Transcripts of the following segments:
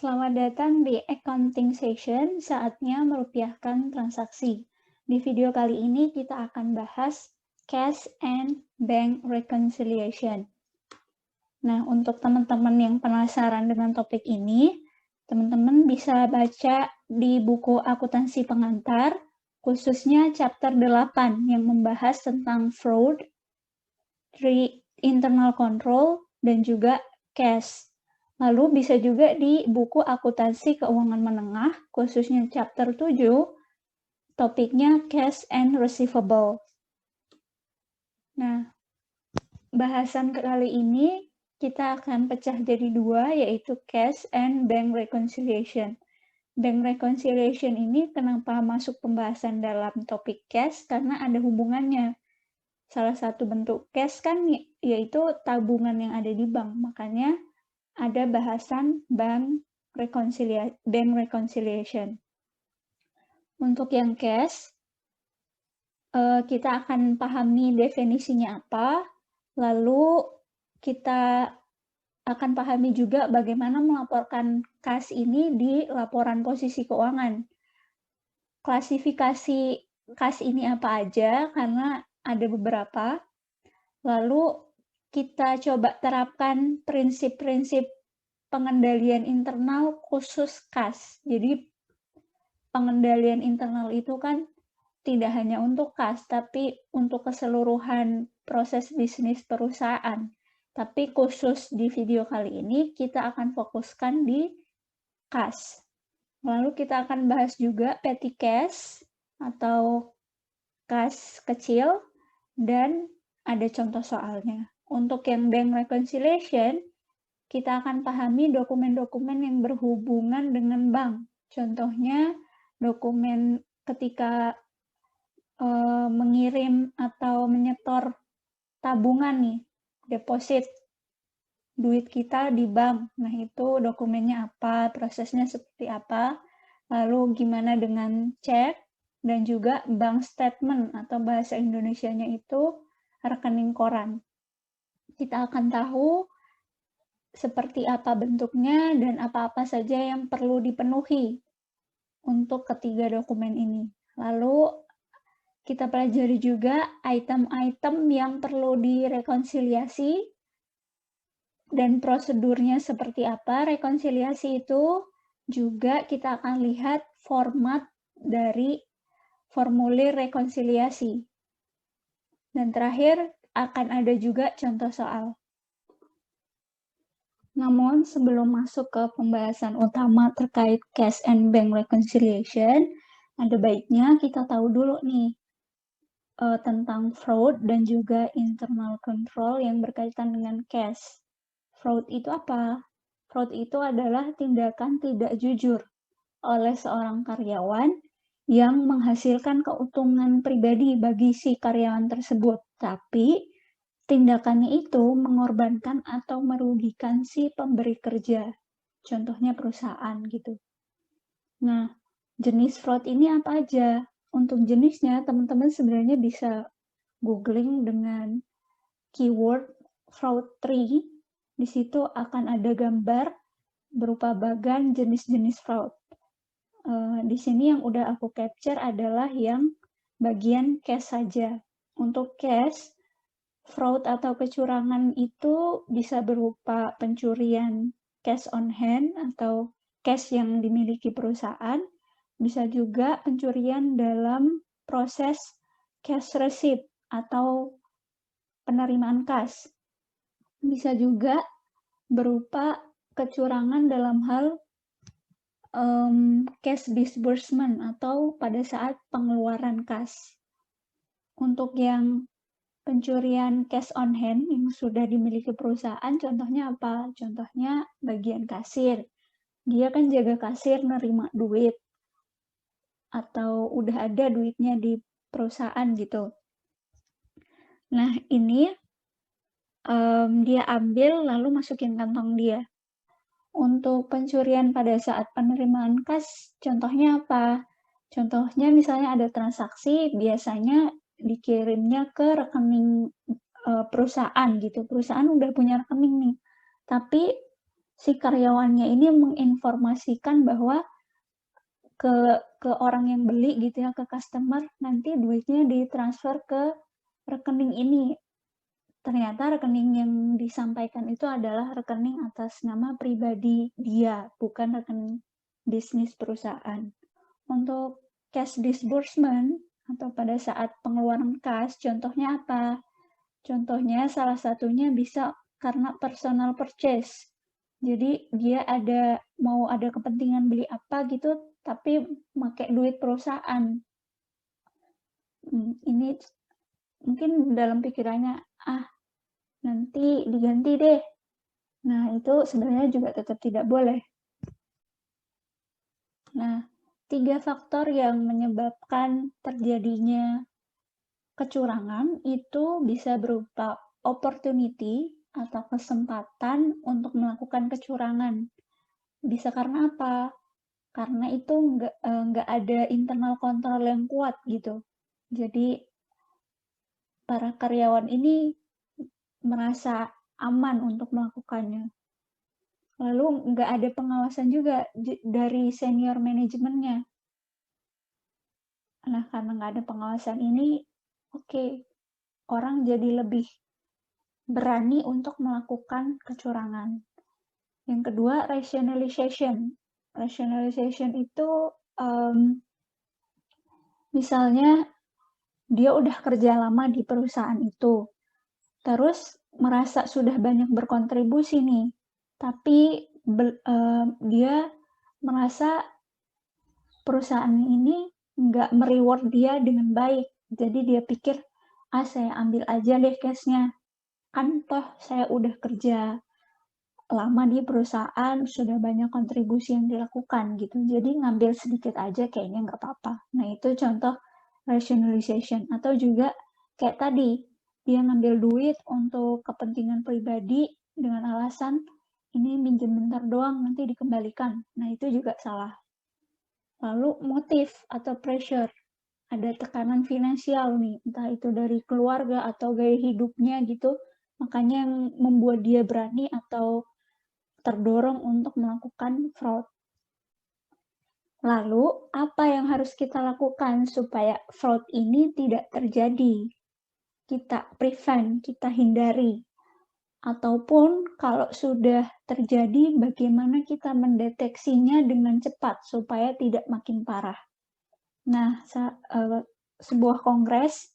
Selamat datang di Accounting Session, saatnya merupiahkan transaksi. Di video kali ini kita akan bahas Cash and Bank Reconciliation. Nah, untuk teman-teman yang penasaran dengan topik ini, teman-teman bisa baca di buku akuntansi pengantar, khususnya chapter 8 yang membahas tentang fraud, internal control, dan juga cash. Lalu bisa juga di buku akuntansi keuangan menengah, khususnya chapter 7, topiknya cash and receivable. Nah, bahasan kali ini kita akan pecah jadi dua, yaitu cash and bank reconciliation. Bank reconciliation ini kenapa masuk pembahasan dalam topik cash? Karena ada hubungannya. Salah satu bentuk cash kan yaitu tabungan yang ada di bank, makanya ada bahasan bank reconciliation. Untuk yang cash, kita akan pahami definisinya apa, lalu kita akan pahami juga bagaimana melaporkan kas ini di laporan posisi keuangan. Klasifikasi kas ini apa aja, karena ada beberapa. Lalu kita coba terapkan prinsip-prinsip pengendalian internal khusus kas. Jadi pengendalian internal itu kan tidak hanya untuk kas, tapi untuk keseluruhan proses bisnis perusahaan. Tapi khusus di video kali ini kita akan fokuskan di kas. Lalu kita akan bahas juga petty cash atau kas kecil, dan ada contoh soalnya. Untuk yang bank reconciliation, kita akan pahami dokumen-dokumen yang berhubungan dengan bank. Contohnya, dokumen ketika mengirim atau menyetor tabungan nih, deposit duit kita di bank. Nah, itu dokumennya apa, prosesnya seperti apa, lalu gimana dengan cek, dan juga bank statement atau bahasa Indonesianya itu rekening koran. Kita akan tahu seperti apa bentuknya dan apa-apa saja yang perlu dipenuhi untuk ketiga dokumen ini. Lalu kita pelajari juga item-item yang perlu direkonsiliasi dan prosedurnya seperti apa. Rekonsiliasi itu juga kita akan lihat format dari formulir rekonsiliasi. Dan terakhir akan ada juga contoh soal. Namun sebelum masuk ke pembahasan utama terkait cash and bank reconciliation, ada baiknya kita tahu dulu nih tentang fraud dan juga internal control yang berkaitan dengan cash. Fraud itu apa? Fraud itu adalah tindakan tidak jujur oleh seorang karyawan yang menghasilkan keuntungan pribadi bagi si karyawan tersebut, tapi tindakannya itu mengorbankan atau merugikan si pemberi kerja, contohnya perusahaan gitu. Nah, jenis fraud ini apa aja? Untuk jenisnya, teman-teman sebenarnya bisa googling dengan keyword fraud tree. Di situ akan ada gambar berupa bagan jenis-jenis fraud. Di sini yang udah aku capture adalah yang bagian cash saja. Untuk cash, fraud atau kecurangan itu bisa berupa pencurian cash on hand atau cash yang dimiliki perusahaan, bisa juga pencurian dalam proses cash receipt atau penerimaan kas. Bisa juga berupa kecurangan dalam hal cash disbursement atau pada saat pengeluaran kas. Untuk yang pencurian cash on hand yang sudah dimiliki perusahaan, contohnya apa? Contohnya bagian kasir. Dia kan jaga kasir nerima duit atau udah ada duitnya di perusahaan gitu. Nah, ini dia ambil lalu masukin kantong dia. Untuk pencurian pada saat penerimaan kas, contohnya apa? Contohnya misalnya ada transaksi, biasanya dikirimnya ke rekening perusahaan gitu. Perusahaan udah punya rekening nih, tapi si karyawannya ini menginformasikan bahwa ke orang yang beli gitu ya, ke customer, nanti duitnya ditransfer ke rekening ini. Ternyata rekening yang disampaikan itu adalah rekening atas nama pribadi dia, bukan rekening bisnis perusahaan. Untuk cash disbursement atau pada saat pengeluaran kas, contohnya apa? Contohnya salah satunya bisa karena personal purchase. Jadi dia mau ada kepentingan beli apa gitu, tapi pakai duit perusahaan. Ini mungkin dalam pikirannya, nanti diganti deh. Nah, itu sebenarnya juga tetap tidak boleh. Nah, 3 faktor yang menyebabkan terjadinya kecurangan itu bisa berupa opportunity atau kesempatan untuk melakukan kecurangan. Bisa karena apa? Karena itu nggak ada internal kontrol yang kuat gitu. Jadi para karyawan ini merasa aman untuk melakukannya. Lalu nggak ada pengawasan juga dari senior manajemennya. Nah, karena nggak ada pengawasan ini, orang jadi lebih berani untuk melakukan kecurangan. Yang kedua, rationalization. Rationalization itu misalnya dia udah kerja lama di perusahaan itu, terus merasa sudah banyak berkontribusi nih, tapi dia merasa perusahaan ini nggak mereward dia dengan baik. Jadi dia pikir, saya ambil aja deh cashnya. Kan toh saya udah kerja lama di perusahaan, sudah banyak kontribusi yang dilakukan gitu. Jadi ngambil sedikit aja kayaknya nggak apa-apa. Nah itu contoh rationalization. Atau juga kayak tadi, dia ngambil duit untuk kepentingan pribadi dengan alasan ini minjem bentar doang, nanti dikembalikan. Nah itu juga salah. Lalu motif atau pressure. Ada tekanan finansial nih, entah itu dari keluarga atau gaya hidupnya gitu, makanya yang membuat dia berani atau terdorong untuk melakukan fraud. Lalu, apa yang harus kita lakukan supaya fraud ini tidak terjadi? Kita prevent, kita hindari. Ataupun kalau sudah terjadi, bagaimana kita mendeteksinya dengan cepat supaya tidak makin parah. Nah, sebuah kongres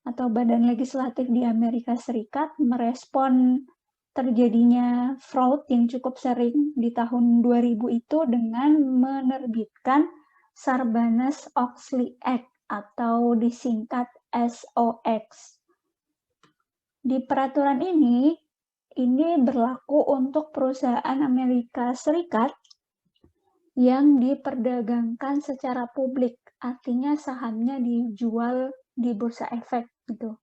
atau badan legislatif di Amerika Serikat merespon terjadinya fraud yang cukup sering di tahun 2000 itu dengan menerbitkan Sarbanes-Oxley Act atau disingkat SOX. Di peraturan ini berlaku untuk perusahaan Amerika Serikat yang diperdagangkan secara publik, artinya sahamnya dijual di bursa efek gitu.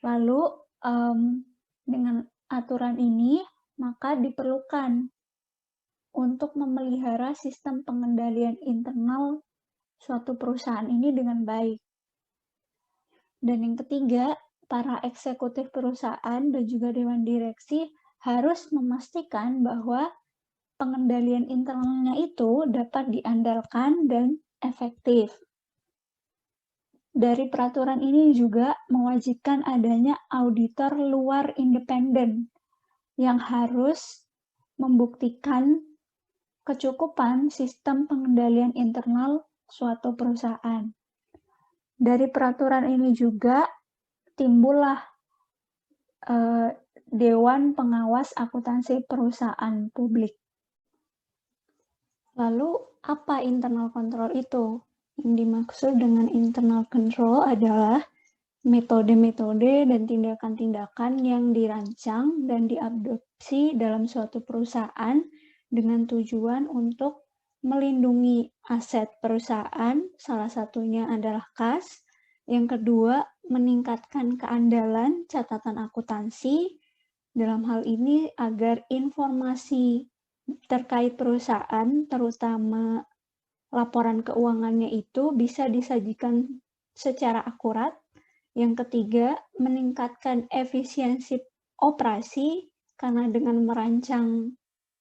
Lalu dengan aturan ini maka diperlukan untuk memelihara sistem pengendalian internal suatu perusahaan ini dengan baik. Dan yang ketiga, para eksekutif perusahaan dan juga dewan direksi harus memastikan bahwa pengendalian internalnya itu dapat diandalkan dan efektif. Dari peraturan ini juga mewajibkan adanya auditor luar independen yang harus membuktikan kecukupan sistem pengendalian internal suatu perusahaan. Dari peraturan ini juga timbullah Dewan Pengawas Akuntansi Perusahaan Publik. Lalu, apa internal control itu? Yang dimaksud dengan internal control adalah metode-metode dan tindakan-tindakan yang dirancang dan diadopsi dalam suatu perusahaan dengan tujuan untuk melindungi aset perusahaan, salah satunya adalah kas. Yang kedua, meningkatkan keandalan catatan akuntansi. Dalam hal ini agar informasi terkait perusahaan, terutama laporan keuangannya itu bisa disajikan secara akurat. Yang ketiga, meningkatkan efisiensi operasi karena dengan merancang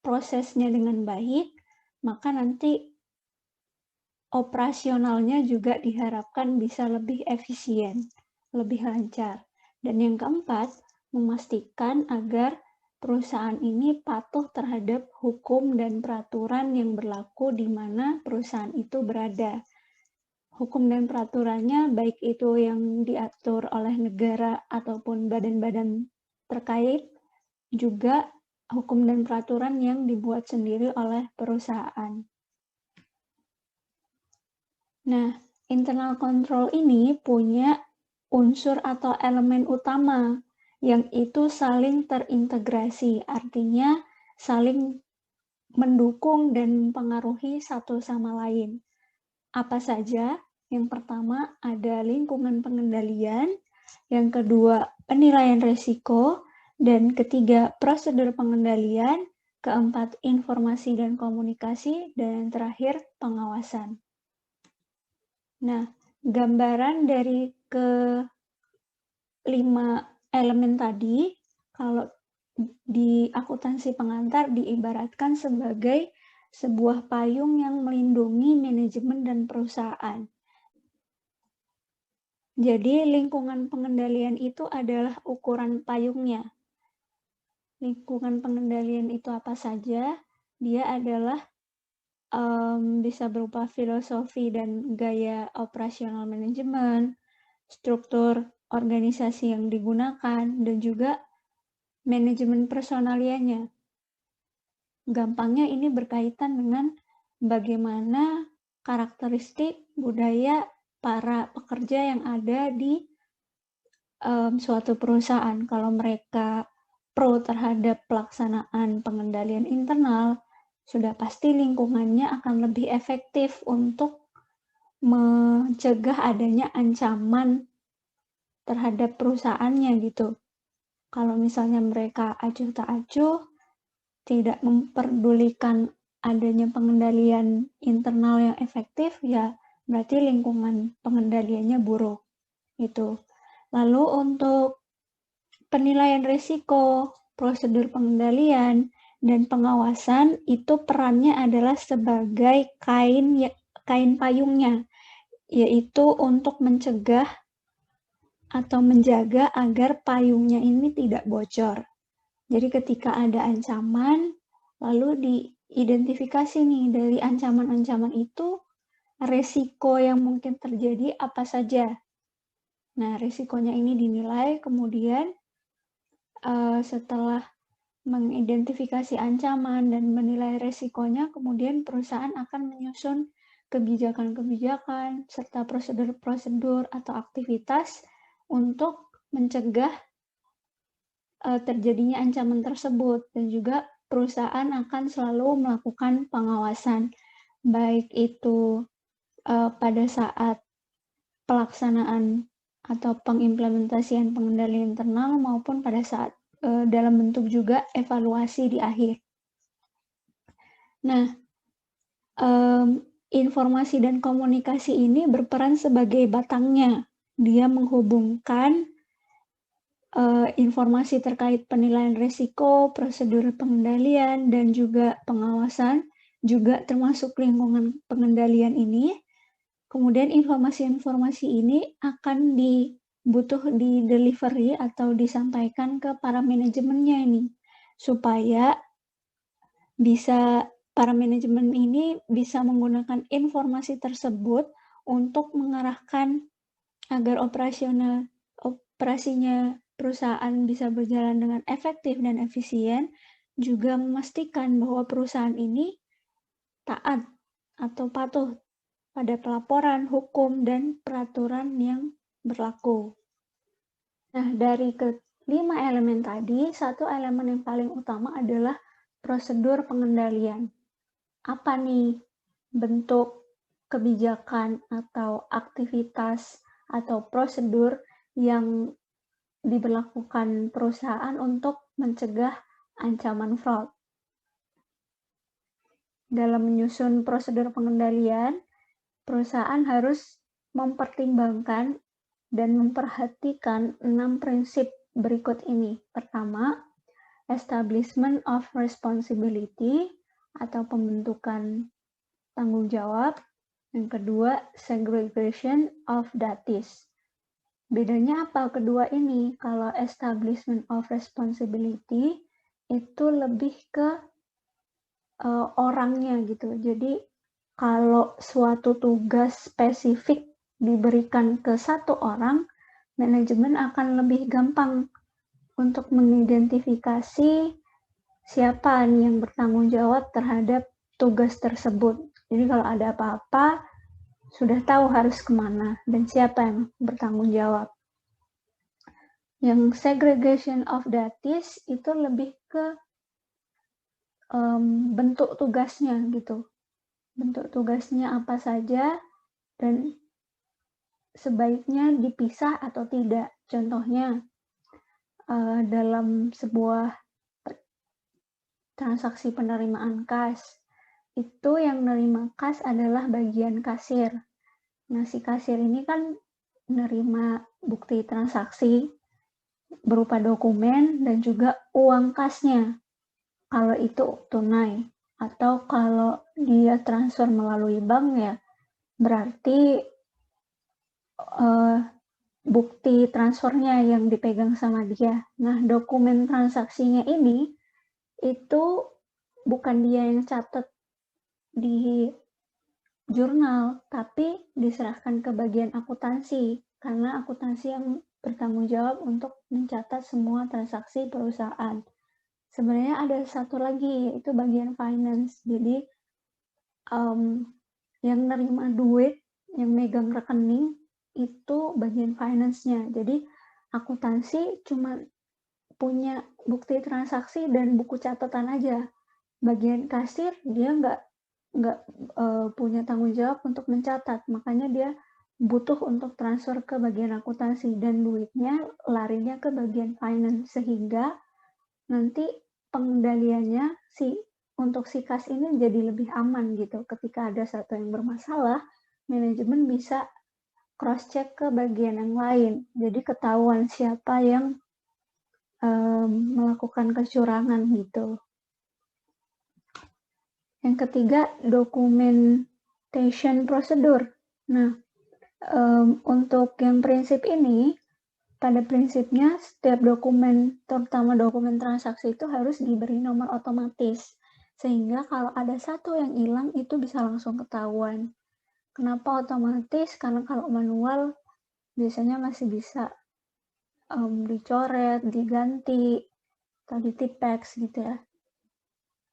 prosesnya dengan baik, maka nanti operasionalnya juga diharapkan bisa lebih efisien, lebih lancar. Dan yang keempat, memastikan agar perusahaan ini patuh terhadap hukum dan peraturan yang berlaku di mana perusahaan itu berada. Hukum dan peraturannya baik itu yang diatur oleh negara ataupun badan-badan terkait, juga hukum dan peraturan yang dibuat sendiri oleh perusahaan. Nah, internal control ini punya unsur atau elemen utama yang itu saling terintegrasi, artinya saling mendukung dan mempengaruhi satu sama lain. Apa saja? Yang pertama ada lingkungan pengendalian, yang kedua penilaian risiko, dan ketiga prosedur pengendalian, keempat informasi dan komunikasi, dan yang terakhir pengawasan. Nah, gambaran dari kelima elemen tadi, kalau di akuntansi pengantar diibaratkan sebagai sebuah payung yang melindungi manajemen dan perusahaan. Jadi, lingkungan pengendalian itu adalah ukuran payungnya. Lingkungan pengendalian itu apa saja? Dia adalah bisa berupa filosofi dan gaya operasional manajemen, struktur organisasi yang digunakan, dan juga manajemen personalianya. Gampangnya ini berkaitan dengan bagaimana karakteristik budaya para pekerja yang ada di suatu perusahaan. Kalau mereka pro terhadap pelaksanaan pengendalian internal, sudah pasti lingkungannya akan lebih efektif untuk mencegah adanya ancaman terhadap perusahaannya gitu. Kalau misalnya mereka acuh tak acuh, tidak memperdulikan adanya pengendalian internal yang efektif, ya berarti lingkungan pengendaliannya buruk. Itu. Lalu untuk penilaian risiko, prosedur pengendalian, dan pengawasan itu perannya adalah sebagai kain payungnya, yaitu untuk mencegah atau menjaga agar payungnya ini tidak bocor. Jadi ketika ada ancaman, lalu diidentifikasi nih dari ancaman-ancaman itu, resiko yang mungkin terjadi apa saja. Nah, resikonya ini dinilai, kemudian setelah mengidentifikasi ancaman dan menilai resikonya, kemudian perusahaan akan menyusun kebijakan-kebijakan serta prosedur-prosedur atau aktivitas untuk mencegah terjadinya ancaman tersebut, dan juga perusahaan akan selalu melakukan pengawasan, baik itu pada saat pelaksanaan atau pengimplementasian pengendalian internal maupun pada saat dalam bentuk juga evaluasi di akhir. Nah, informasi dan komunikasi ini berperan sebagai batangnya. Dia menghubungkan informasi terkait penilaian risiko, prosedur pengendalian, dan juga pengawasan, juga termasuk lingkungan pengendalian ini. Kemudian informasi-informasi ini akan di delivery atau disampaikan ke para manajemennya ini, supaya para manajemen ini bisa menggunakan informasi tersebut untuk mengarahkan agar operasinya perusahaan bisa berjalan dengan efektif dan efisien, juga memastikan bahwa perusahaan ini taat atau patuh pada pelaporan, hukum, dan peraturan yang berlaku. Nah, dari kelima elemen tadi, satu elemen yang paling utama adalah prosedur pengendalian. Apa nih bentuk kebijakan atau aktivitas atau prosedur yang diberlakukan perusahaan untuk mencegah ancaman fraud? Dalam menyusun prosedur pengendalian, perusahaan harus mempertimbangkan dan memperhatikan 6 prinsip berikut ini. Pertama, establishment of responsibility atau pembentukan tanggung jawab. Yang kedua, segregation of duties. Bedanya apa kedua ini? Kalau establishment of responsibility itu lebih ke orangnya gitu. Jadi kalau suatu tugas spesifik diberikan ke satu orang, manajemen akan lebih gampang untuk mengidentifikasi siapa nih yang bertanggung jawab terhadap tugas tersebut. Jadi kalau ada apa-apa, sudah tahu harus kemana dan siapa yang bertanggung jawab. Yang segregation of duties itu lebih ke bentuk tugasnya gitu. Bentuk tugasnya apa saja dan sebaiknya dipisah atau tidak. Contohnya, dalam sebuah transaksi penerimaan kas, itu yang nerima kas adalah bagian kasir. Nah, si kasir ini kan nerima bukti transaksi berupa dokumen dan juga uang kasnya, kalau itu tunai. Atau kalau dia transfer melalui bank ya, berarti bukti transfernya yang dipegang sama dia. Nah, dokumen transaksinya ini itu bukan dia yang catat di jurnal, tapi diserahkan ke bagian akuntansi, karena akuntansi yang bertanggung jawab untuk mencatat semua transaksi perusahaan. Sebenarnya ada satu lagi, yaitu bagian finance. Jadi, yang nerima duit, yang megang rekening, itu bagian finance-nya. Jadi, akuntansi cuma punya bukti transaksi dan buku catatan aja. Bagian kasir, dia nggak punya tanggung jawab untuk mencatat. Makanya dia butuh untuk transfer ke bagian akuntansi dan duitnya larinya ke bagian finance, sehingga nanti pengendaliannya untuk si kas ini jadi lebih aman gitu. Ketika ada satu yang bermasalah, manajemen bisa cross check ke bagian yang lain. Jadi ketahuan siapa yang melakukan kecurangan gitu. Yang ketiga, documentation procedure. Nah, untuk yang prinsip ini, pada prinsipnya setiap dokumen, terutama dokumen transaksi itu harus diberi nomor otomatis. Sehingga kalau ada satu yang hilang itu bisa langsung ketahuan. Kenapa otomatis? Karena kalau manual biasanya masih bisa dicoret, diganti, atau ditipex gitu ya.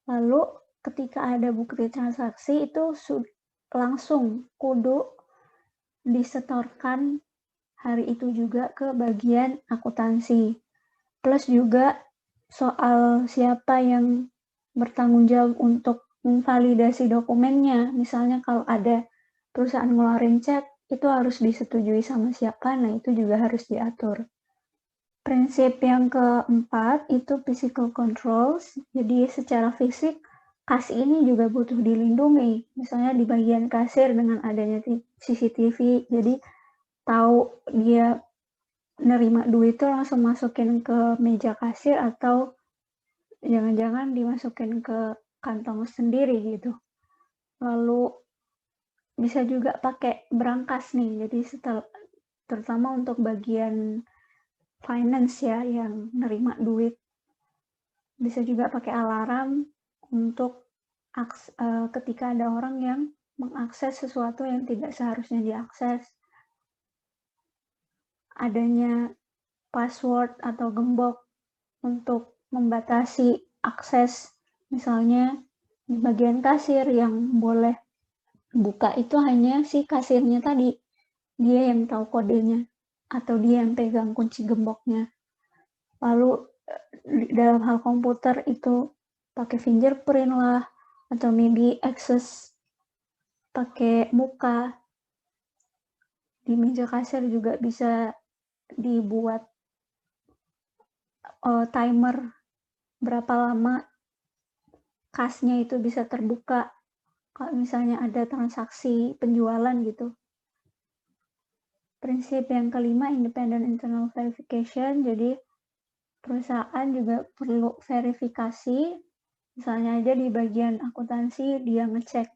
Lalu ketika ada bukti transaksi itu langsung kudu disetorkan hari itu juga ke bagian akuntansi. Plus juga soal siapa yang bertanggung jawab untuk memvalidasi dokumennya. Misalnya kalau ada perusahaan ngeluarin cek, itu harus disetujui sama siapa, nah itu juga harus diatur. Prinsip yang keempat itu physical controls. Jadi secara fisik, kas ini juga butuh dilindungi. Misalnya di bagian kasir dengan adanya CCTV, jadi tahu dia nerima duit itu langsung masukin ke meja kasir atau jangan-jangan dimasukin ke kantong sendiri gitu. Lalu bisa juga pakai berangkas nih, jadi terutama untuk bagian finance ya yang nerima duit. Bisa juga pakai alarm untuk ketika ada orang yang mengakses sesuatu yang tidak seharusnya diakses. Adanya password atau gembok untuk membatasi akses, misalnya di bagian kasir yang boleh buka itu hanya si kasirnya tadi, dia yang tahu kodenya atau dia yang pegang kunci gemboknya. Lalu dalam hal komputer itu pakai fingerprint lah, atau maybe access pakai muka. Di meja kasir juga bisa dibuat timer berapa lama kasnya itu bisa terbuka kalau misalnya ada transaksi penjualan gitu. Prinsip yang kelima, independent internal verification. Jadi perusahaan juga perlu verifikasi, misalnya aja di bagian akuntansi dia ngecek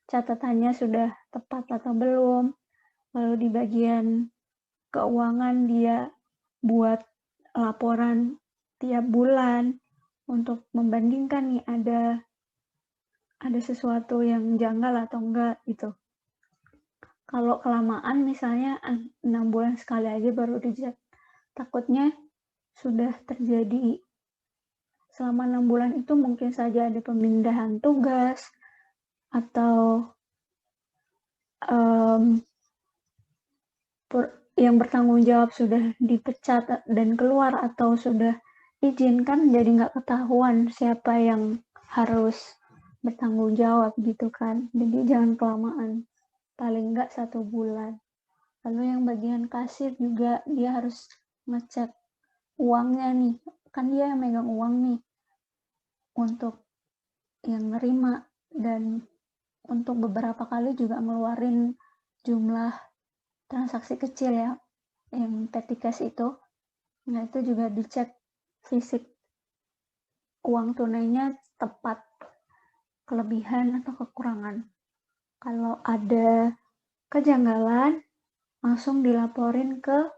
catatannya sudah tepat atau belum, lalu di bagian keuangan dia buat laporan tiap bulan untuk membandingkan nih ada sesuatu yang janggal atau enggak gitu. Kalau kelamaan misalnya 6 bulan sekali aja baru dicek, takutnya sudah terjadi selama 6 bulan itu mungkin saja ada pemindahan tugas atau um, yang bertanggung jawab sudah dipecat dan keluar atau sudah izin, kan jadi nggak ketahuan siapa yang harus bertanggung jawab gitu kan. Jadi jangan kelamaan, paling nggak 1 bulan. Lalu yang bagian kasir juga dia harus ngecek uangnya nih, kan dia yang megang uang nih untuk yang nerima, dan untuk beberapa kali juga ngeluarin jumlah transaksi kecil ya, yang petty cash itu. Nah, itu juga dicek fisik uang tunainya tepat, kelebihan atau kekurangan. Kalau ada kejanggalan, langsung dilaporin ke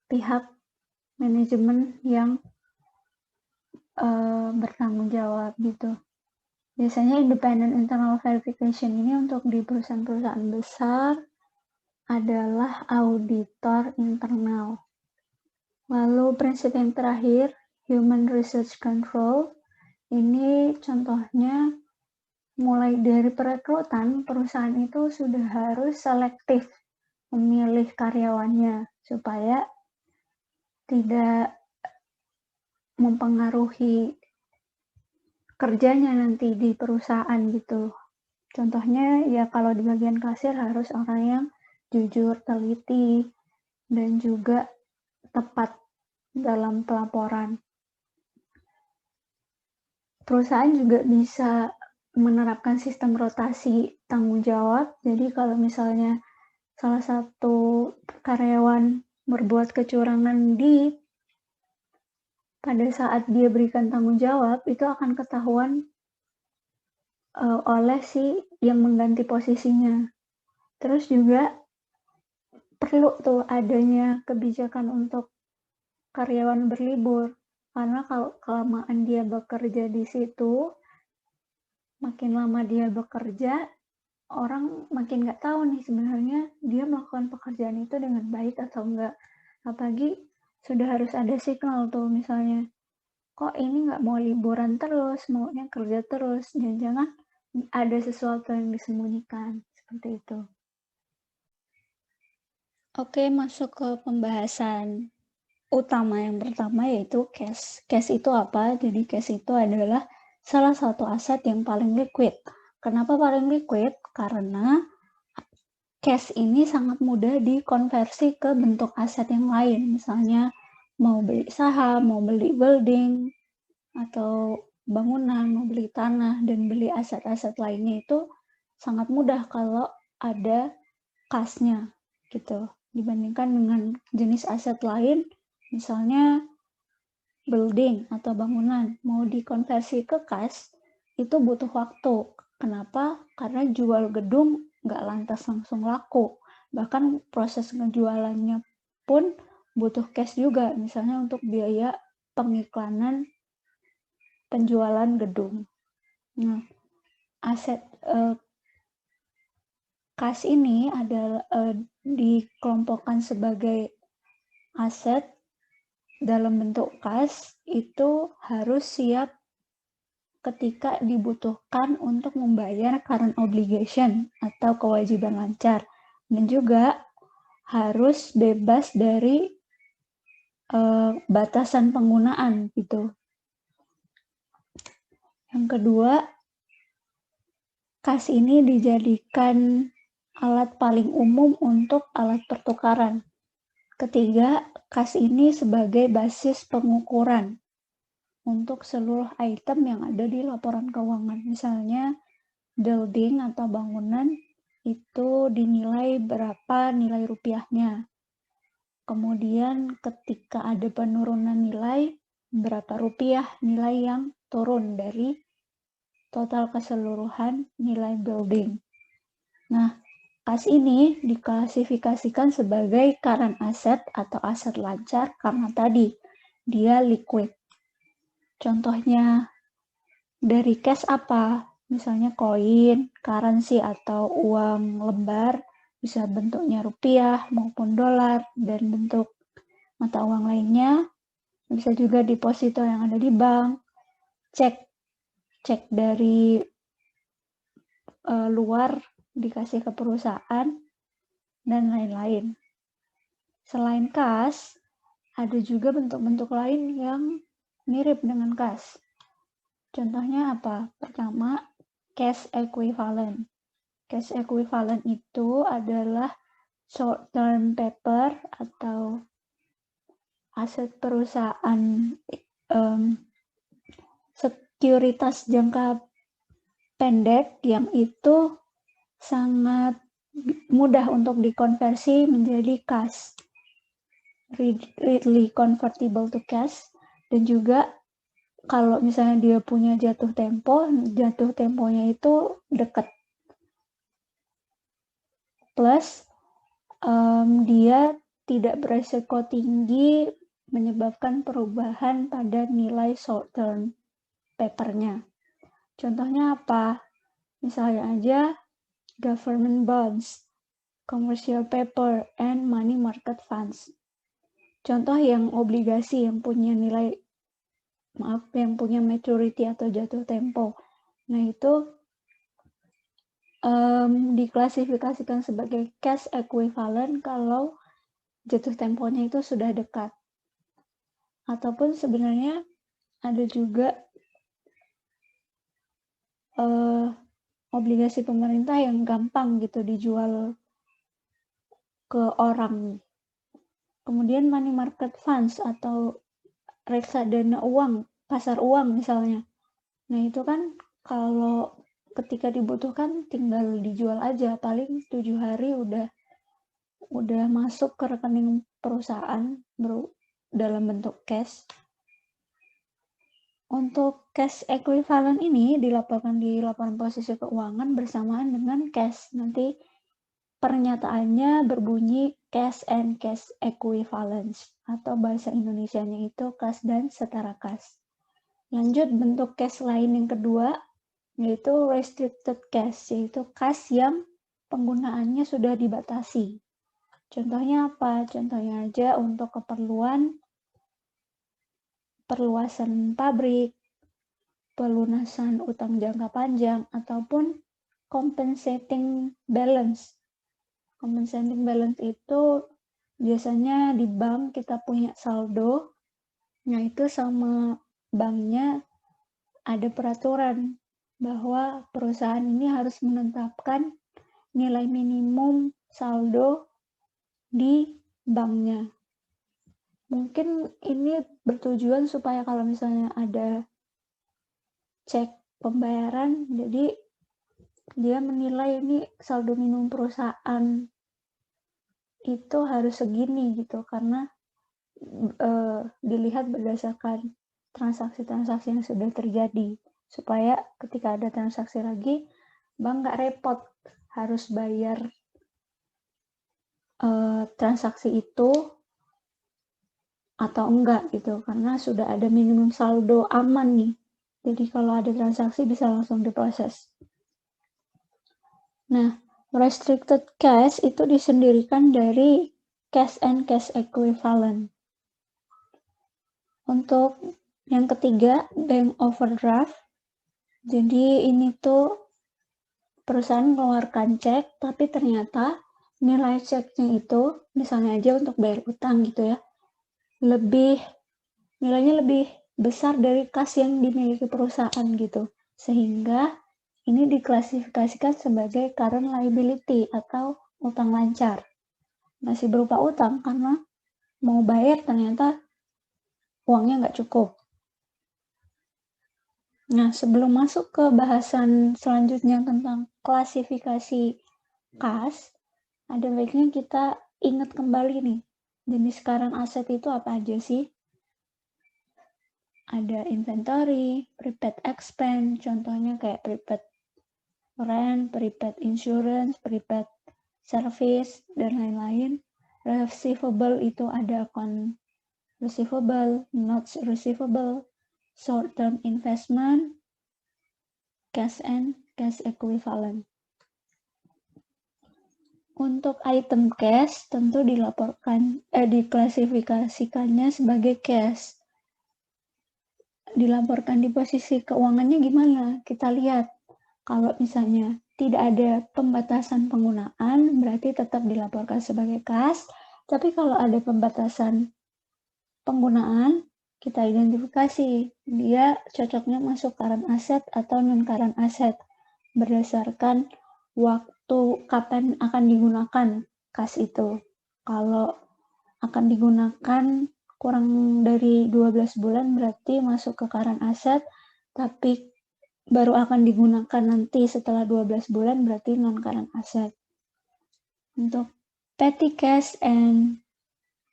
pihak manajemen yang bertanggung jawab gitu. Biasanya independent internal verification ini untuk di perusahaan-perusahaan besar adalah auditor internal. Lalu prinsip yang terakhir, human research control. Ini contohnya mulai dari perekrutan, perusahaan itu sudah harus selektif memilih karyawannya supaya tidak mempengaruhi kerjanya nanti di perusahaan gitu. Contohnya ya kalau di bagian kasir harus orang yang jujur, teliti, dan juga tepat dalam pelaporan. Perusahaan juga bisa menerapkan sistem rotasi tanggung jawab. Jadi kalau misalnya salah satu karyawan berbuat kecurangan pada saat dia berikan tanggung jawab, itu akan ketahuan oleh si yang mengganti posisinya. Terus juga perlu tuh adanya kebijakan untuk karyawan berlibur, karena kalau kelamaan dia bekerja di situ, makin lama dia bekerja, orang makin nggak tahu nih sebenarnya dia melakukan pekerjaan itu dengan baik atau enggak. Apalagi sudah harus ada signal tuh, misalnya, kok ini nggak mau liburan terus, maunya kerja terus, jangan-jangan ada sesuatu yang disembunyikan, seperti itu. Oke, masuk ke pembahasan utama yang pertama yaitu cash. Cash itu apa? Jadi cash itu adalah salah satu aset yang paling liquid. Kenapa paling liquid? Karena cash ini sangat mudah dikonversi ke bentuk aset yang lain. Misalnya mau beli saham, mau beli building, atau bangunan, mau beli tanah, dan beli aset-aset lainnya itu sangat mudah kalau ada kas-nya gitu. Dibandingkan dengan jenis aset lain, misalnya building atau bangunan, mau dikonversi ke kas, itu butuh waktu. Kenapa? Karena jual gedung nggak lantas langsung laku. Bahkan proses ngejualannya pun butuh cash juga, misalnya untuk biaya pengiklanan penjualan gedung. Nah, aset kas ini adalah dikelompokkan sebagai aset dalam bentuk kas itu harus siap ketika dibutuhkan untuk membayar current obligation atau kewajiban lancar, dan juga harus bebas dari batasan penggunaan gitu. Yang kedua, kas ini dijadikan alat paling umum untuk alat pertukaran. Ketiga, kas ini sebagai basis pengukuran untuk seluruh item yang ada di laporan keuangan. Misalnya, building atau bangunan itu dinilai berapa nilai rupiahnya. Kemudian ketika ada penurunan nilai, berapa rupiah nilai yang turun dari total keseluruhan nilai building. Nah, kas ini diklasifikasikan sebagai current asset atau aset lancar karena tadi dia liquid. Contohnya dari cash apa? Misalnya koin, currency atau uang lembar, bisa bentuknya rupiah maupun dolar, dan bentuk mata uang lainnya, bisa juga deposito yang ada di bank, cek dari luar dikasih ke perusahaan, dan lain-lain. Selain kas, ada juga bentuk-bentuk lain yang mirip dengan kas. Contohnya apa? Pertama, cash equivalent. Cash equivalent itu adalah short-term paper atau aset perusahaan, sekuritas jangka pendek yang itu sangat mudah untuk dikonversi menjadi cash, readily convertible to cash, dan juga kalau misalnya dia punya jatuh temponya itu dekat. Plus, dia tidak beresiko tinggi menyebabkan perubahan pada nilai short-term papernya. Contohnya apa? Misalnya aja government bonds, commercial paper, and money market funds. Contoh yang obligasi yang punya maturity atau jatuh tempo. Nah, itu diklasifikasikan sebagai cash equivalent kalau jatuh temponya itu sudah dekat. Ataupun sebenarnya ada juga obligasi pemerintah yang gampang gitu dijual ke orang. Kemudian money market funds atau reksadana uang, pasar uang misalnya. Nah, itu kan kalau ketika dibutuhkan tinggal dijual aja, paling 7 hari udah masuk ke rekening perusahaan dalam bentuk cash. Untuk cash equivalent ini dilaporkan di laporan posisi keuangan bersamaan dengan cash. Nanti pernyataannya berbunyi cash and cash equivalence atau bahasa Indonesianya itu kas dan setara kas. Lanjut bentuk cash lain yang kedua yaitu restricted cash, yaitu kas yang penggunaannya sudah dibatasi. Contohnya apa? Contohnya aja untuk keperluan perluasan pabrik, pelunasan utang jangka panjang, ataupun compensating balance. Compensating balance itu biasanya di bank kita punya saldo, nah itu sama banknya ada peraturan bahwa perusahaan ini harus menetapkan nilai minimum saldo di banknya. Mungkin ini bertujuan supaya kalau misalnya ada cek pembayaran, jadi dia menilai ini saldo minimum perusahaan itu harus segini gitu, karena dilihat berdasarkan transaksi-transaksi yang sudah terjadi, supaya ketika ada transaksi lagi, bank nggak repot harus bayar transaksi itu atau enggak gitu, karena sudah ada minimum saldo aman nih. Jadi kalau ada transaksi bisa langsung diproses. Nah, restricted cash itu disendirikan dari cash and cash equivalent. Untuk yang ketiga, bank overdraft. Jadi ini tuh perusahaan mengeluarkan cek, tapi ternyata nilai ceknya itu, misalnya aja untuk bayar utang gitu ya, nilainya lebih besar dari kas yang dimiliki perusahaan gitu. Sehingga ini diklasifikasikan sebagai current liability atau utang lancar. Masih berupa utang karena mau bayar ternyata uangnya nggak cukup. Nah, sebelum masuk ke bahasan selanjutnya tentang klasifikasi kas, ada baiknya kita ingat kembali nih, jenis current aset itu apa aja sih? ada inventory, prepaid expense, contohnya kayak prepaid rent, prepaid insurance, prepaid service, dan lain-lain. Receivable itu ada account receivable, notes receivable, short-term investment, cash and cash equivalent. Untuk item cash tentu diklasifikasikannya sebagai cash. Dilaporkan di posisi keuangannya gimana? Kita lihat. Kalau misalnya tidak ada pembatasan penggunaan, berarti tetap dilaporkan sebagai cash. Tapi kalau ada pembatasan penggunaan, kita identifikasi dia cocoknya masuk current asset atau non-current asset berdasarkan waktu kapan akan digunakan cash itu. Kalau akan digunakan kurang dari 12 bulan berarti masuk ke current asset, tapi baru akan digunakan nanti setelah 12 bulan berarti non-current asset. Untuk petty cash and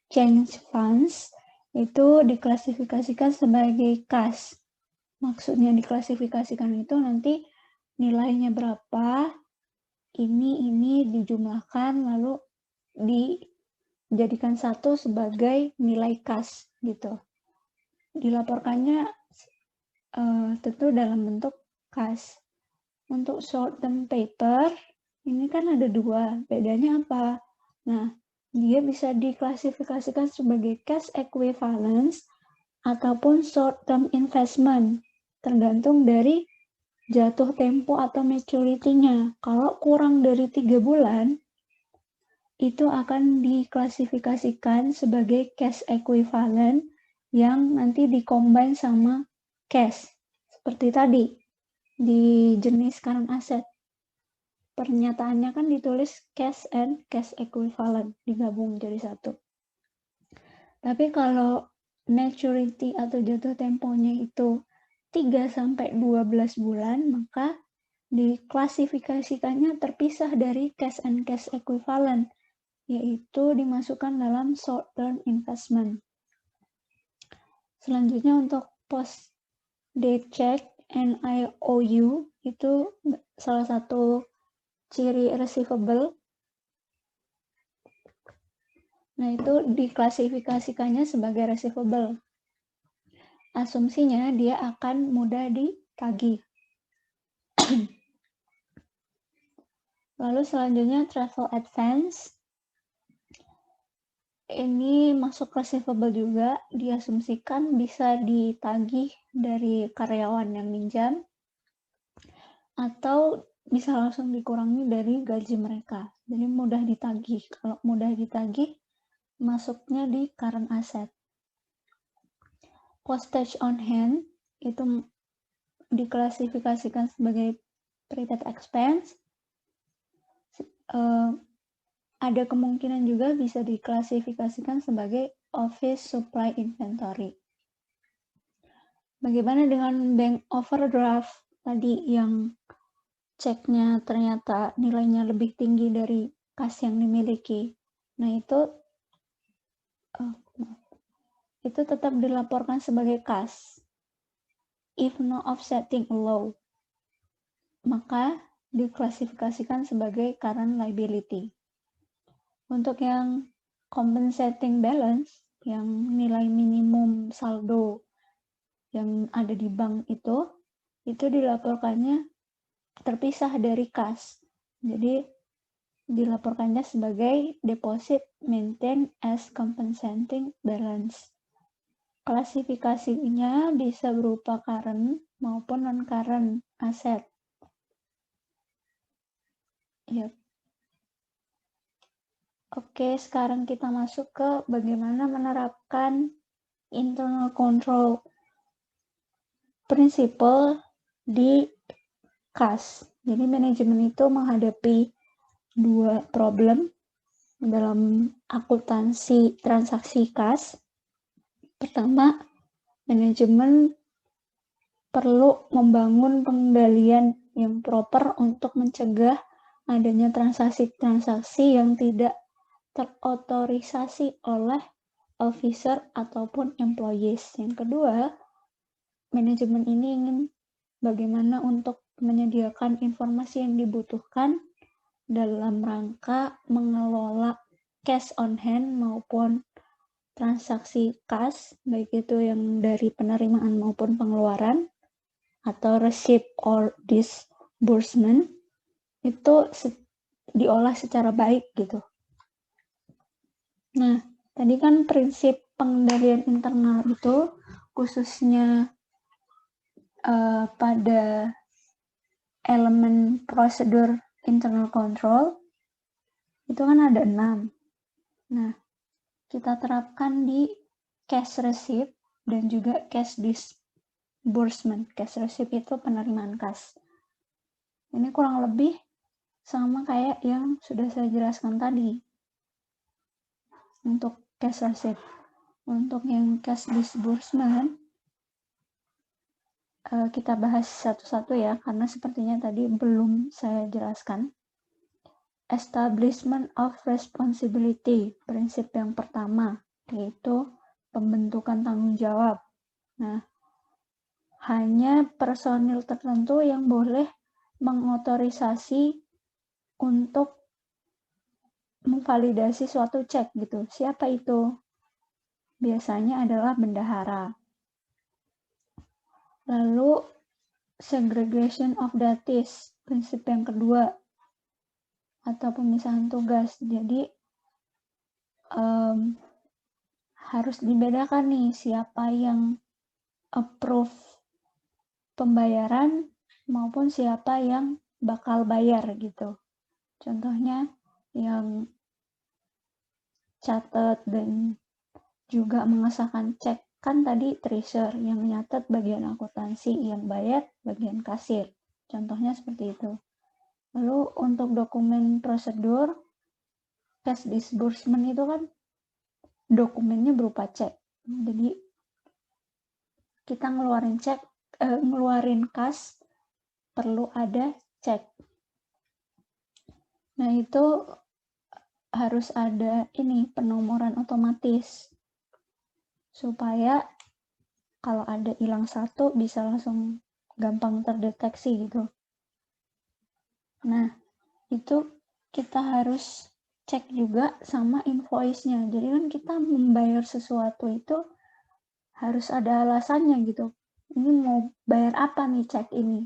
change funds itu diklasifikasikan sebagai cash. Maksudnya diklasifikasikan itu nanti nilainya berapa, ini dijumlahkan lalu dijadikan satu sebagai nilai cash gitu. Dilaporkannya tentu dalam bentuk cash. Untuk short term paper ini kan ada dua, bedanya apa? Nah, dia bisa diklasifikasikan sebagai cash equivalence ataupun short term investment, tergantung dari jatuh tempo atau maturity-nya. Kalau kurang dari 3 bulan, itu akan diklasifikasikan sebagai cash equivalent yang nanti dikombin sama cash. Seperti tadi, di jenis current asset. Pernyataannya kan ditulis cash and cash equivalent, digabung jadi satu. Tapi kalau maturity atau jatuh temponya itu 3-12 bulan, maka diklasifikasikannya terpisah dari cash and cash equivalent, yaitu dimasukkan dalam short term investment. Selanjutnya untuk post date check and IOU itu salah satu ciri receivable. Nah, itu diklasifikasikannya sebagai receivable. Asumsinya dia akan mudah ditagih. Lalu selanjutnya travel advance. Ini masuk receivable juga, diasumsikan bisa ditagih dari karyawan yang minjam atau bisa langsung dikurangi dari gaji mereka. Jadi mudah ditagih. Kalau mudah ditagih, masuknya di current asset. Postage on hand itu diklasifikasikan sebagai prepaid expense. Ada kemungkinan juga bisa diklasifikasikan sebagai office supply inventory. Bagaimana dengan bank overdraft tadi yang ceknya ternyata nilainya lebih tinggi dari kas yang dimiliki? Nah, itu tetap dilaporkan sebagai kas. If no offsetting law, maka diklasifikasikan sebagai current liability. Untuk yang compensating balance, yang nilai minimum saldo yang ada di bank itu dilaporkannya terpisah dari kas. Jadi dilaporkannya sebagai deposit maintained as compensating balance. Klasifikasinya bisa berupa current maupun non-current asset. Yep. Oke, sekarang kita masuk ke bagaimana menerapkan internal control principle di kas. Jadi manajemen itu menghadapi dua problem dalam akuntansi transaksi kas. Pertama, manajemen perlu membangun pengendalian yang proper untuk mencegah adanya transaksi-transaksi yang tidak terotorisasi oleh officer ataupun employees. Yang kedua, manajemen ini ingin bagaimana untuk menyediakan informasi yang dibutuhkan dalam rangka mengelola cash on hand maupun transaksi kas, baik itu yang dari penerimaan maupun pengeluaran, atau receipt or disbursement, itu diolah secara baik gitu. Nah, tadi kan prinsip pengendalian internal itu khususnya pada elemen prosedur internal control itu kan ada 6. Nah, kita terapkan di cash receipt dan juga cash disbursement. Cash receipt itu penerimaan kas. Ini kurang lebih sama kayak yang sudah saya jelaskan tadi untuk cash receipt. Untuk yang cash disbursement, kita bahas satu-satu ya, karena sepertinya tadi belum saya jelaskan. Establishment of responsibility, prinsip yang pertama, yaitu pembentukan tanggung jawab. Nah, hanya personil tertentu yang boleh mengotorisasi untuk memvalidasi suatu cek gitu. Siapa itu? Biasanya adalah bendahara. Lalu, segregation of duties, prinsip yang kedua, atau pemisahan tugas. Jadi, harus dibedakan nih siapa yang approve pembayaran maupun siapa yang bakal bayar gitu. Contohnya yang catat dan juga mengesahkan cek kan tadi treasurer, yang nyatet bagian akuntansi, yang bayar bagian kasir. Contohnya seperti itu. Lalu untuk dokumen prosedur cash disbursement itu kan dokumennya berupa cek. Jadi kita ngeluarin kas perlu ada cek. Nah, itu harus ada penomoran otomatis supaya kalau ada hilang satu bisa langsung gampang terdeteksi gitu. Nah, itu kita harus cek juga sama invoice-nya. Jadi kan kita membayar sesuatu itu harus ada alasannya gitu. Ini mau bayar apa nih cek ini?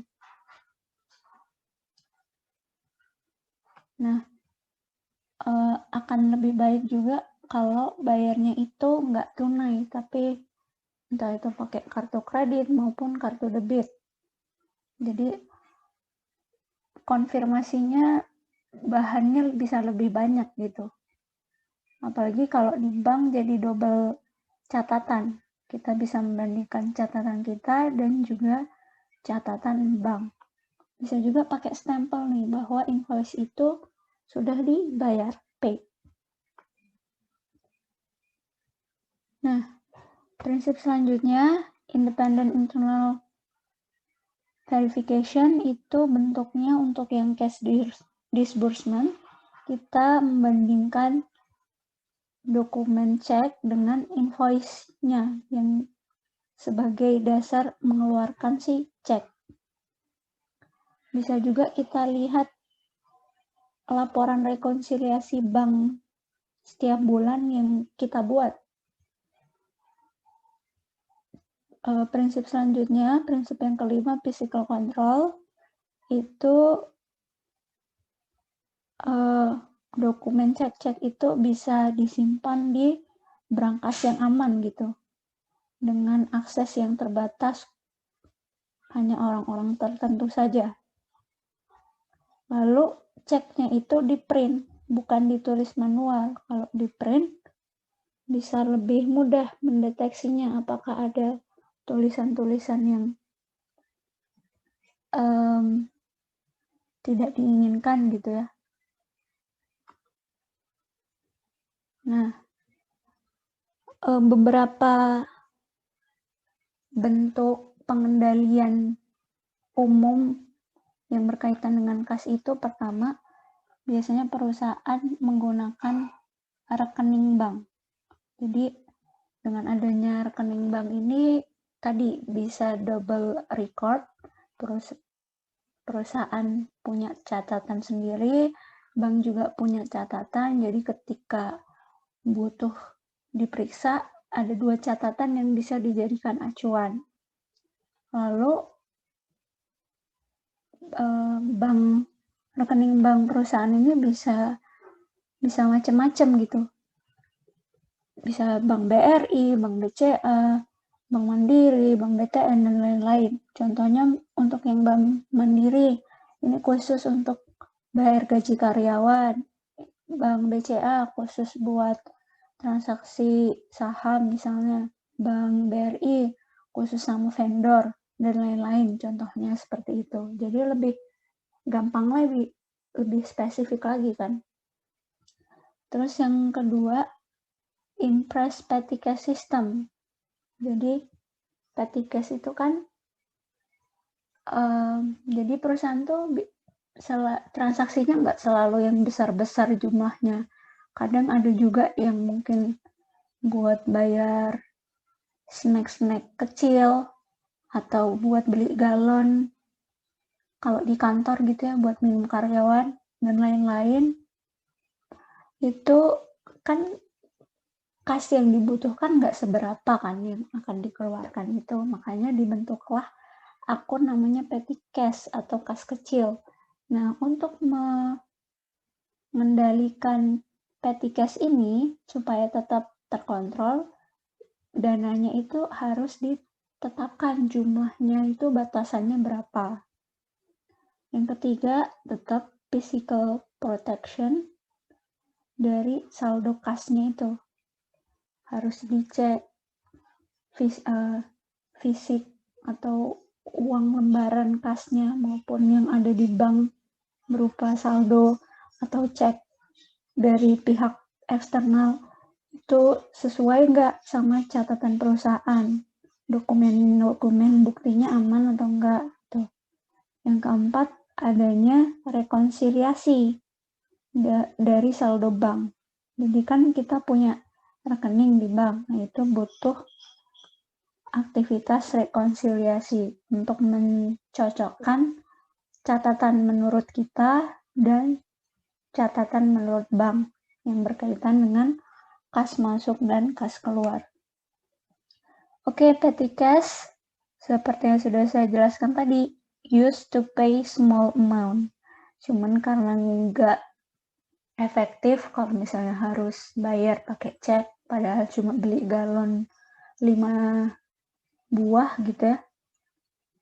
Nah, akan lebih baik juga kalau bayarnya itu nggak tunai, tapi entah itu pakai kartu kredit maupun kartu debit. Jadi, konfirmasinya bahannya bisa lebih banyak gitu. Apalagi kalau di bank jadi double catatan. Kita bisa membandingkan catatan kita dan juga catatan bank. Bisa juga pakai stempel nih bahwa invoice itu sudah dibayar, pay. Nah, prinsip selanjutnya, independent internal verification itu bentuknya untuk yang cash disbursement, kita membandingkan dokumen cek dengan invoice-nya yang sebagai dasar mengeluarkan si cek. Bisa juga kita lihat laporan rekonsiliasi bank setiap bulan yang kita buat. Prinsip selanjutnya, prinsip yang kelima, physical control, itu dokumen cek-cek itu bisa disimpan di brankas yang aman gitu, dengan akses yang terbatas, hanya orang-orang tertentu saja. Lalu ceknya itu di print, bukan ditulis manual. Kalau di print, bisa lebih mudah mendeteksinya apakah ada tulisan-tulisan yang tidak diinginkan gitu ya. Nah, beberapa bentuk pengendalian umum yang berkaitan dengan kas itu, pertama, biasanya perusahaan menggunakan rekening bank. Jadi, dengan adanya rekening bank ini, tadi bisa double record, perusahaan punya catatan sendiri, bank juga punya catatan, jadi ketika butuh diperiksa, ada 2 catatan yang bisa dijadikan acuan. Lalu, rekening bank perusahaan ini bisa macam-macam gitu. Bisa Bank BRI, Bank BCA, Bank Mandiri, Bank BTN, dan lain-lain. Contohnya untuk yang Bank Mandiri, ini khusus untuk bayar gaji karyawan. Bank BCA khusus buat transaksi saham misalnya. Bank BRI khusus sama vendor, dan lain-lain. Contohnya seperti itu. Jadi lebih gampang lagi, lebih spesifik lagi kan. Terus yang kedua, Impress Petty Cash System. Jadi petty cash itu kan jadi perusahaan tuh transaksinya nggak selalu yang besar-besar jumlahnya. Kadang ada juga yang mungkin buat bayar snack-snack kecil atau buat beli galon kalau di kantor gitu ya, buat minum karyawan dan lain-lain. Itu kan kas yang dibutuhkan nggak seberapa kan yang akan dikeluarkan itu, makanya dibentuklah akun namanya petty cash atau kas kecil. Nah, untuk mengendalikan petty cash ini supaya tetap terkontrol, dananya itu harus ditetapkan jumlahnya itu batasannya berapa. Yang ketiga, tetap physical protection dari saldo kasnya itu. Harus dicek fisik atau uang lembaran kasnya maupun yang ada di bank berupa saldo atau cek dari pihak eksternal itu sesuai nggak sama catatan perusahaan, dokumen buktinya aman atau enggak tuh. Yang keempat, adanya rekonsiliasi dari saldo bank. Jadi kan kita punya rekening di bank, nah itu butuh aktivitas rekonsiliasi untuk mencocokkan catatan menurut kita dan catatan menurut bank yang berkaitan dengan kas masuk dan kas keluar. Oke, petty cash seperti yang sudah saya jelaskan tadi, used to pay small amount. Cuman karena nggak efektif kalau misalnya harus bayar pakai cek, padahal cuma beli galon 5 buah gitu ya.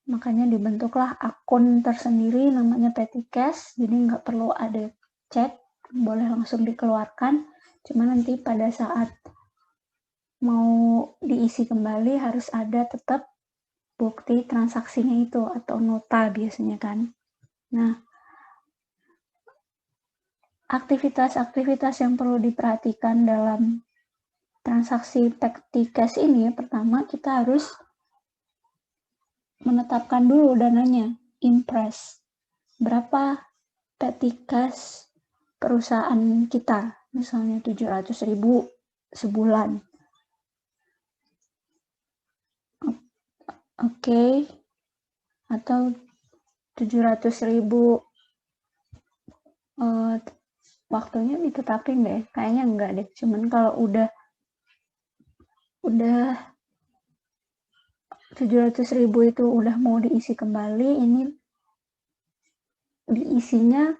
Makanya dibentuklah akun tersendiri namanya petty cash, jadi nggak perlu ada cek, boleh langsung dikeluarkan, cuma nanti pada saat mau diisi kembali harus ada tetap bukti transaksinya itu atau nota biasanya kan. Nah, aktivitas-aktivitas yang perlu diperhatikan dalam transaksi petty cash ini, pertama kita harus menetapkan dulu dananya, impress. Berapa petty cash perusahaan kita, misalnya 700.000 sebulan. Oke. Atau 700.000 waktunya ditetapin deh, kayaknya enggak deh. Cuman kalau udah 700.000 itu udah mau diisi kembali, ini diisinya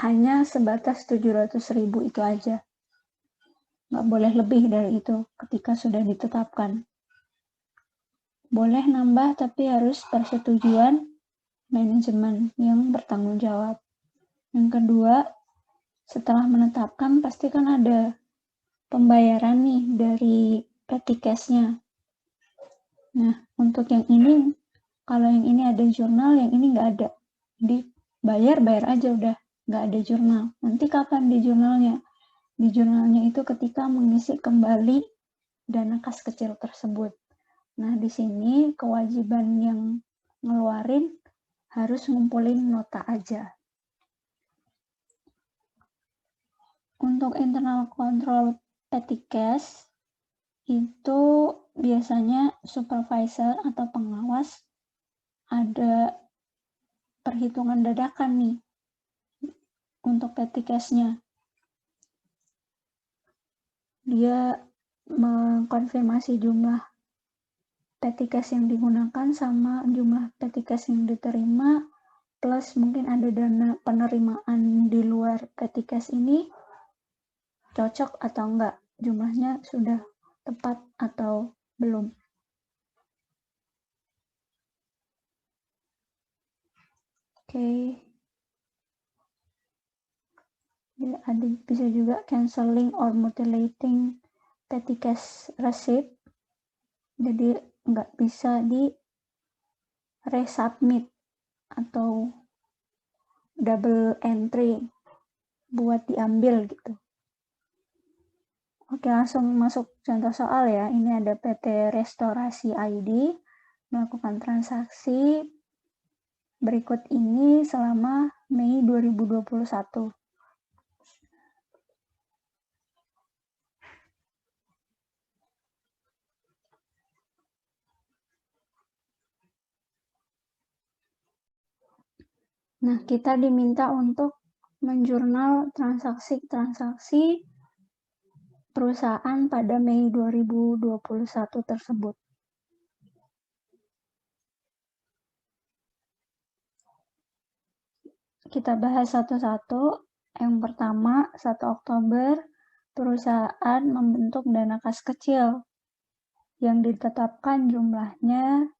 hanya sebatas 700.000 itu aja. Nggak boleh lebih dari itu ketika sudah ditetapkan. Boleh nambah tapi harus persetujuan manajemen yang bertanggung jawab. Yang kedua, setelah menetapkan pasti kan ada pembayaran nih dari petty cash-nya. Nah, untuk yang ini, kalau yang ini ada jurnal, yang ini nggak ada. Jadi bayar aja udah, nggak ada jurnal. Nanti kapan di jurnalnya? Di jurnalnya itu ketika mengisi kembali dana kas kecil tersebut. Nah, di sini kewajiban yang ngeluarin harus ngumpulin nota aja. Untuk internal control petty cash itu biasanya supervisor atau pengawas ada perhitungan dadakan nih untuk petty cash-nya. Dia mengkonfirmasi jumlah petty cash yang digunakan sama jumlah petty cash yang diterima, plus mungkin ada dana penerimaan di luar petty cash ini, cocok atau enggak, jumlahnya sudah tepat atau belum. Oke. Ada bisa juga canceling or mutilating petty cash receipt. Jadi nggak bisa di resubmit atau double entry buat diambil gitu. Oke, langsung masuk contoh soal ya. Ini ada PT Restorasi ID melakukan transaksi berikut ini selama Mei 2021. Nah, kita diminta untuk menjurnal transaksi-transaksi perusahaan pada Mei 2021 tersebut. Kita bahas satu-satu. Yang pertama, 1 Oktober, perusahaan membentuk dana kas kecil yang ditetapkan jumlahnya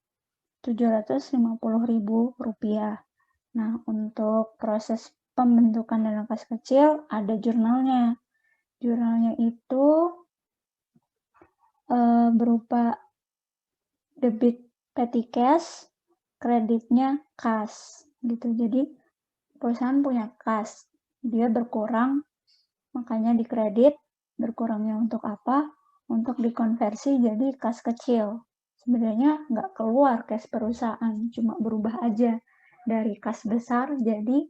Rp750.000. Nah, untuk proses pembentukan dana kas kecil ada jurnalnya. Jurnalnya itu berupa debit petty cash, kreditnya kas gitu. Jadi perusahaan punya kas, dia berkurang, makanya dikredit. Berkurangnya untuk apa? Untuk dikonversi jadi kas kecil. Sebenarnya nggak keluar kas perusahaan, cuma berubah aja dari kas besar jadi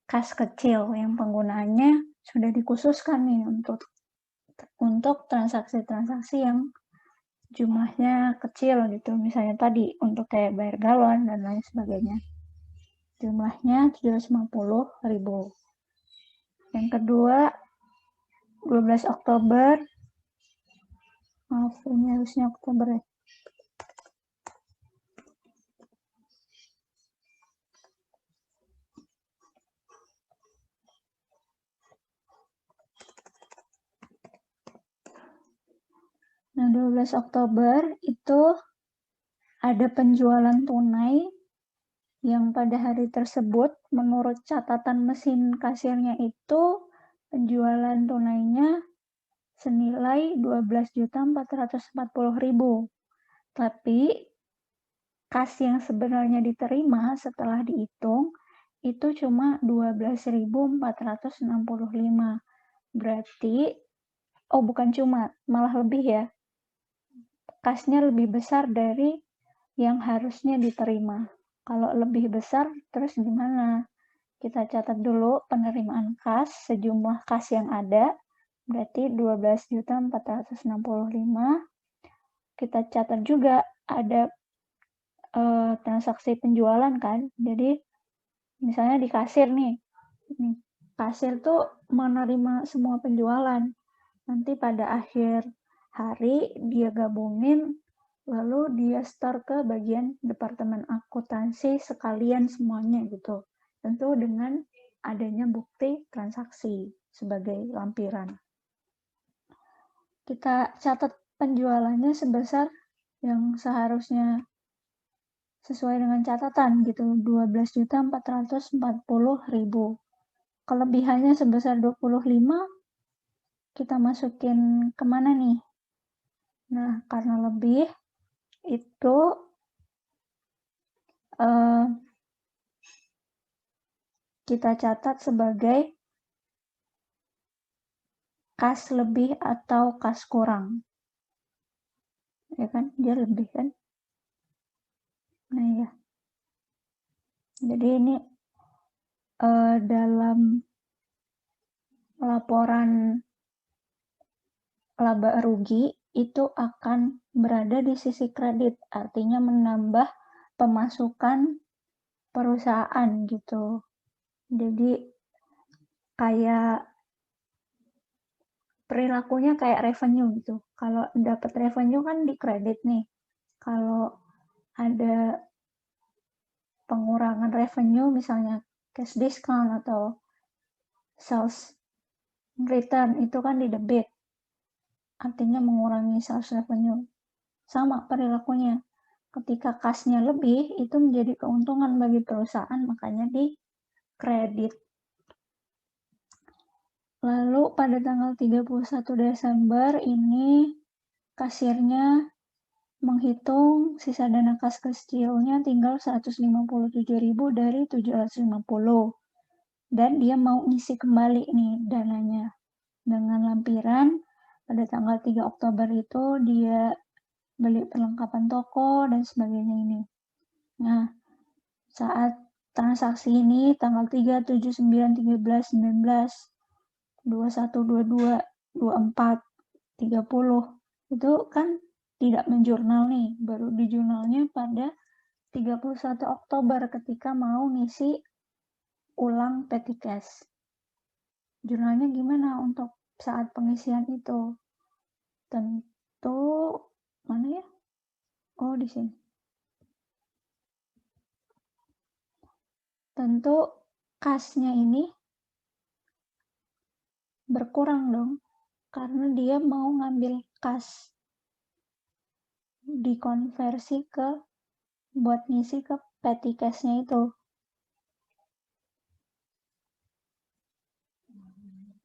kas kecil yang penggunaannya sudah dikhususkan nih untuk transaksi-transaksi yang jumlahnya kecil gitu. Misalnya tadi untuk kayak bayar galon dan lain sebagainya. Jumlahnya Rp750.000. Yang kedua, 12 Oktober. Maaf, ini harusnya Oktober ya. Nah, 12 Oktober itu ada penjualan tunai yang pada hari tersebut menurut catatan mesin kasirnya itu penjualan tunainya senilai Rp12.440.000. Tapi kas yang sebenarnya diterima setelah dihitung itu cuma Rp12.465. Berarti, bukan cuma, malah lebih ya. Kasnya lebih besar dari yang harusnya diterima. Kalau lebih besar, terus gimana? Kita catat dulu penerimaan kas, sejumlah kas yang ada, berarti Rp12.465. Kita catat juga ada transaksi penjualan kan, jadi misalnya di kasir nih, kasir tuh menerima semua penjualan, nanti pada akhir hari dia gabungin, lalu dia store ke bagian departemen akuntansi sekalian semuanya gitu, tentu dengan adanya bukti transaksi sebagai lampiran. Kita catat penjualannya sebesar yang seharusnya sesuai dengan catatan gitu, Rp12.440.000. Kelebihannya sebesar 25, kita masukin kemana nih? Nah, karena lebih itu kita catat sebagai kas lebih atau kas kurang. Ya kan, dia lebih kan? Nah ya. Jadi ini dalam laporan laba rugi itu akan berada di sisi kredit, artinya menambah pemasukan perusahaan gitu. Jadi kayak perilakunya kayak revenue gitu. Kalau dapat revenue kan di kredit nih. Kalau ada pengurangan revenue misalnya cash discount atau sales return itu kan di debit. Artinya mengurangi sales revenue. Sama perilakunya. Ketika kasnya lebih, itu menjadi keuntungan bagi perusahaan, makanya di kredit. Lalu pada tanggal 31 Desember ini kasirnya menghitung sisa dana kas kecilnya tinggal 157.000 dari 750. Dan dia mau ngisi kembali nih dananya. Dengan lampiran pada tanggal 3 Oktober itu dia beli perlengkapan toko dan sebagainya ini. Nah, saat transaksi ini tanggal 3, 7, 9, 13, 19, 21, 22, 24, 30 itu kan tidak menjurnal nih, baru di jurnalnya pada 31 Oktober ketika mau ngisi ulang petty cash. Jurnalnya gimana untuk saat pengisian itu? Tentu mana ya? Oh, di sini. Tentu kasnya ini berkurang dong, karena dia mau ngambil kas dikonversi ke buat ngisi ke petty cash-nya itu.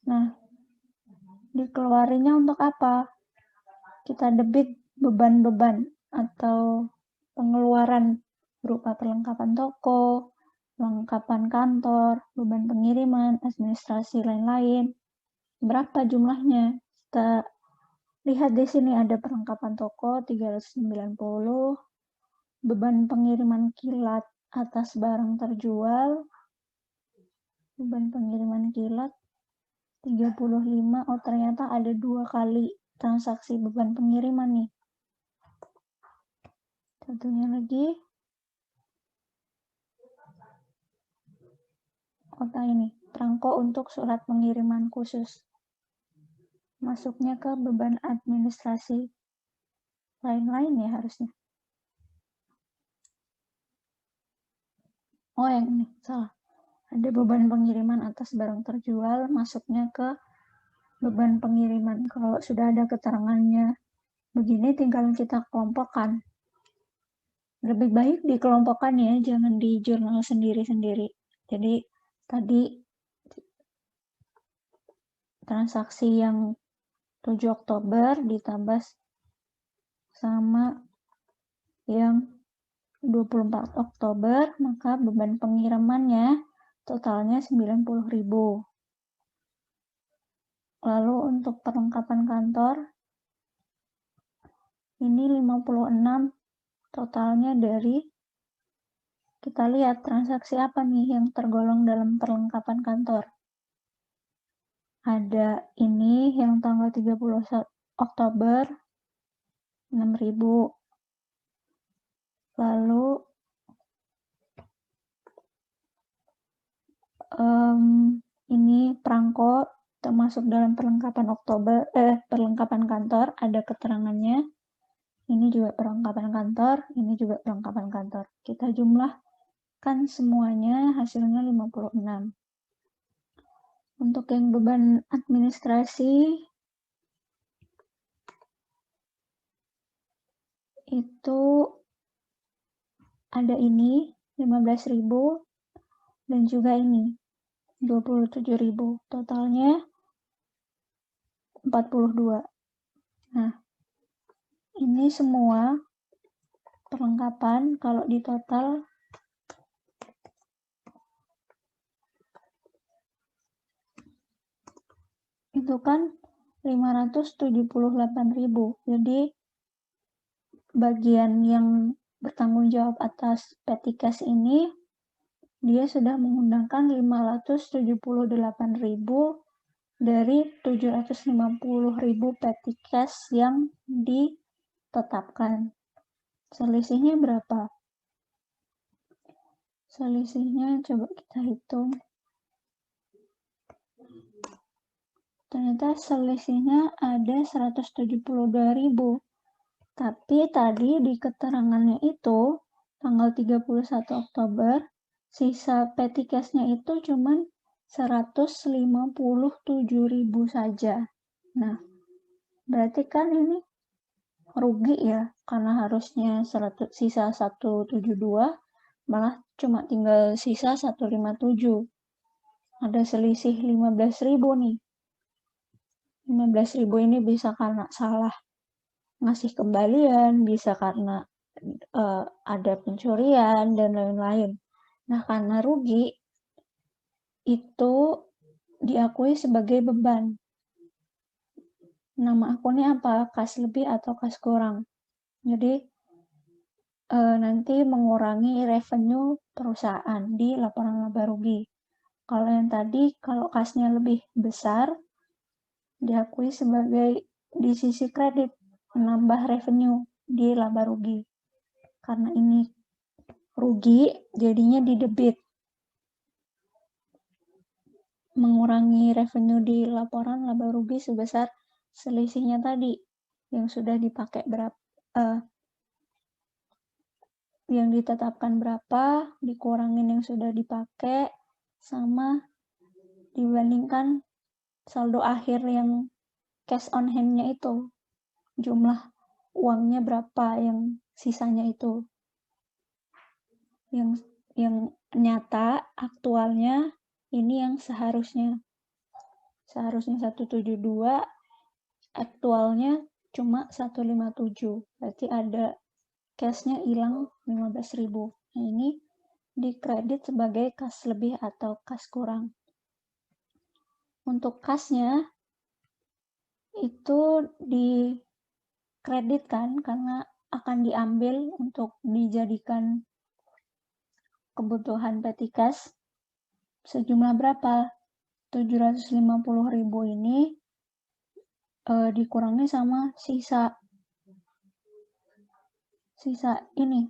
Nah, dikeluarinya untuk apa? Kita debit beban-beban atau pengeluaran berupa perlengkapan toko, perlengkapan kantor, beban pengiriman, administrasi lain-lain. Berapa jumlahnya? Kita lihat di sini ada perlengkapan toko 390, beban pengiriman kilat atas barang terjual, beban pengiriman kilat 35. Oh, ternyata ada 2 kali transaksi beban pengiriman nih. Satunya lagi kota ini, perangko untuk surat pengiriman khusus. Masuknya ke beban administrasi lain-lain ya harusnya. Oh, yang ini, salah. Ada beban pengiriman atas barang terjual, masuknya ke beban pengiriman. Kalau sudah ada keterangannya begini, tinggal kita kelompokkan. Lebih baik dikelompokkan ya, jangan di jurnal sendiri-sendiri. Jadi, tadi transaksi yang 7 Oktober ditambah sama yang 24 Oktober, maka beban pengirimannya totalnya 90.000. Lalu untuk perlengkapan kantor, ini 56, totalnya dari, kita lihat transaksi apa nih yang tergolong dalam perlengkapan kantor. Ada ini yang tanggal 31 Oktober, 6.000. Lalu ini perangko termasuk dalam perlengkapan perlengkapan kantor, ada keterangannya. Ini juga perlengkapan kantor, ini juga perlengkapan kantor. Kita jumlahkan semuanya, hasilnya 56. Untuk yang beban administrasi itu ada ini 15.000 dan juga ini 27.000, totalnya 42. Nah, ini semua perlengkapan kalau di total itu kan 578.000. Jadi bagian yang bertanggung jawab atas petty cash ini dia sudah mengundangkan 578.000 dari 750.000 petty cash yang tetapkan. Selisihnya berapa? Selisihnya coba kita hitung. Ternyata selisihnya ada 172.000. Tapi tadi di keterangannya itu, tanggal 31 Oktober, sisa petty cash-nya itu cuman 157.000 saja. Nah, berarti kan ini rugi ya, karena harusnya sisa 172, malah cuma tinggal sisa 157. Ada selisih 15.000 nih. 15.000 ini bisa karena salah ngasih kembalian, bisa karena ada pencurian, dan lain-lain. Nah, karena rugi, itu diakui sebagai beban. Nama akunnya apa? Kas lebih atau kas kurang. Jadi, nanti mengurangi revenue perusahaan di laporan laba rugi. Kalau yang tadi, kalau kasnya lebih besar, diakui sebagai di sisi kredit, menambah revenue di laba rugi. Karena ini rugi, jadinya di debit. Mengurangi revenue di laporan laba rugi sebesar selisihnya tadi, yang sudah dipakai berapa, yang ditetapkan berapa, dikurangin yang sudah dipakai, sama dibandingkan saldo akhir yang cash on hand-nya itu, jumlah uangnya berapa yang sisanya itu. Yang nyata, aktualnya, ini yang seharusnya 172, aktualnya cuma 157. Berarti ada cash-nya hilang 15.000. Nah, ini dikredit sebagai kas lebih atau kas kurang. Untuk kasnya itu dikreditkan karena akan diambil untuk dijadikan kebutuhan petty cash sejumlah berapa? 750.000 ini dikurangi sama sisa ini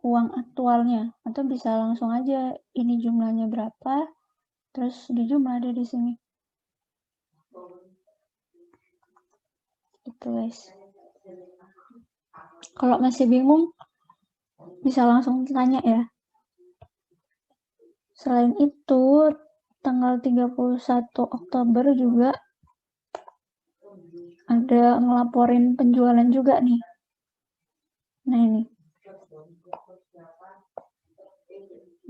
uang aktualnya, atau bisa langsung aja ini jumlahnya berapa, terus dijumlah ada di sini. Itu guys. Kalau masih bingung, bisa langsung tanya ya. Selain itu, tanggal 31 Oktober juga ada ngelaporin penjualan juga nih. Nah, ini.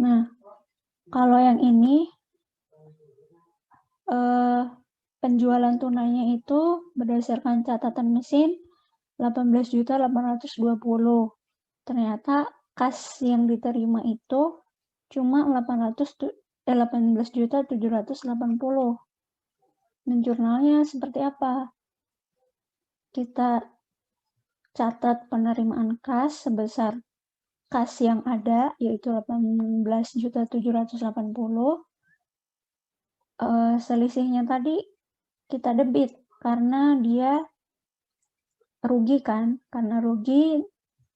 Nah, kalau yang ini, penjualan tunainya itu berdasarkan catatan mesin 18.820. Ternyata kas yang diterima itu cuma 18.780. Dan jurnalnya seperti apa? Kita catat penerimaan kas sebesar kas yang ada, yaitu 18.780. Selisihnya tadi kita debit karena dia rugi kan, karena rugi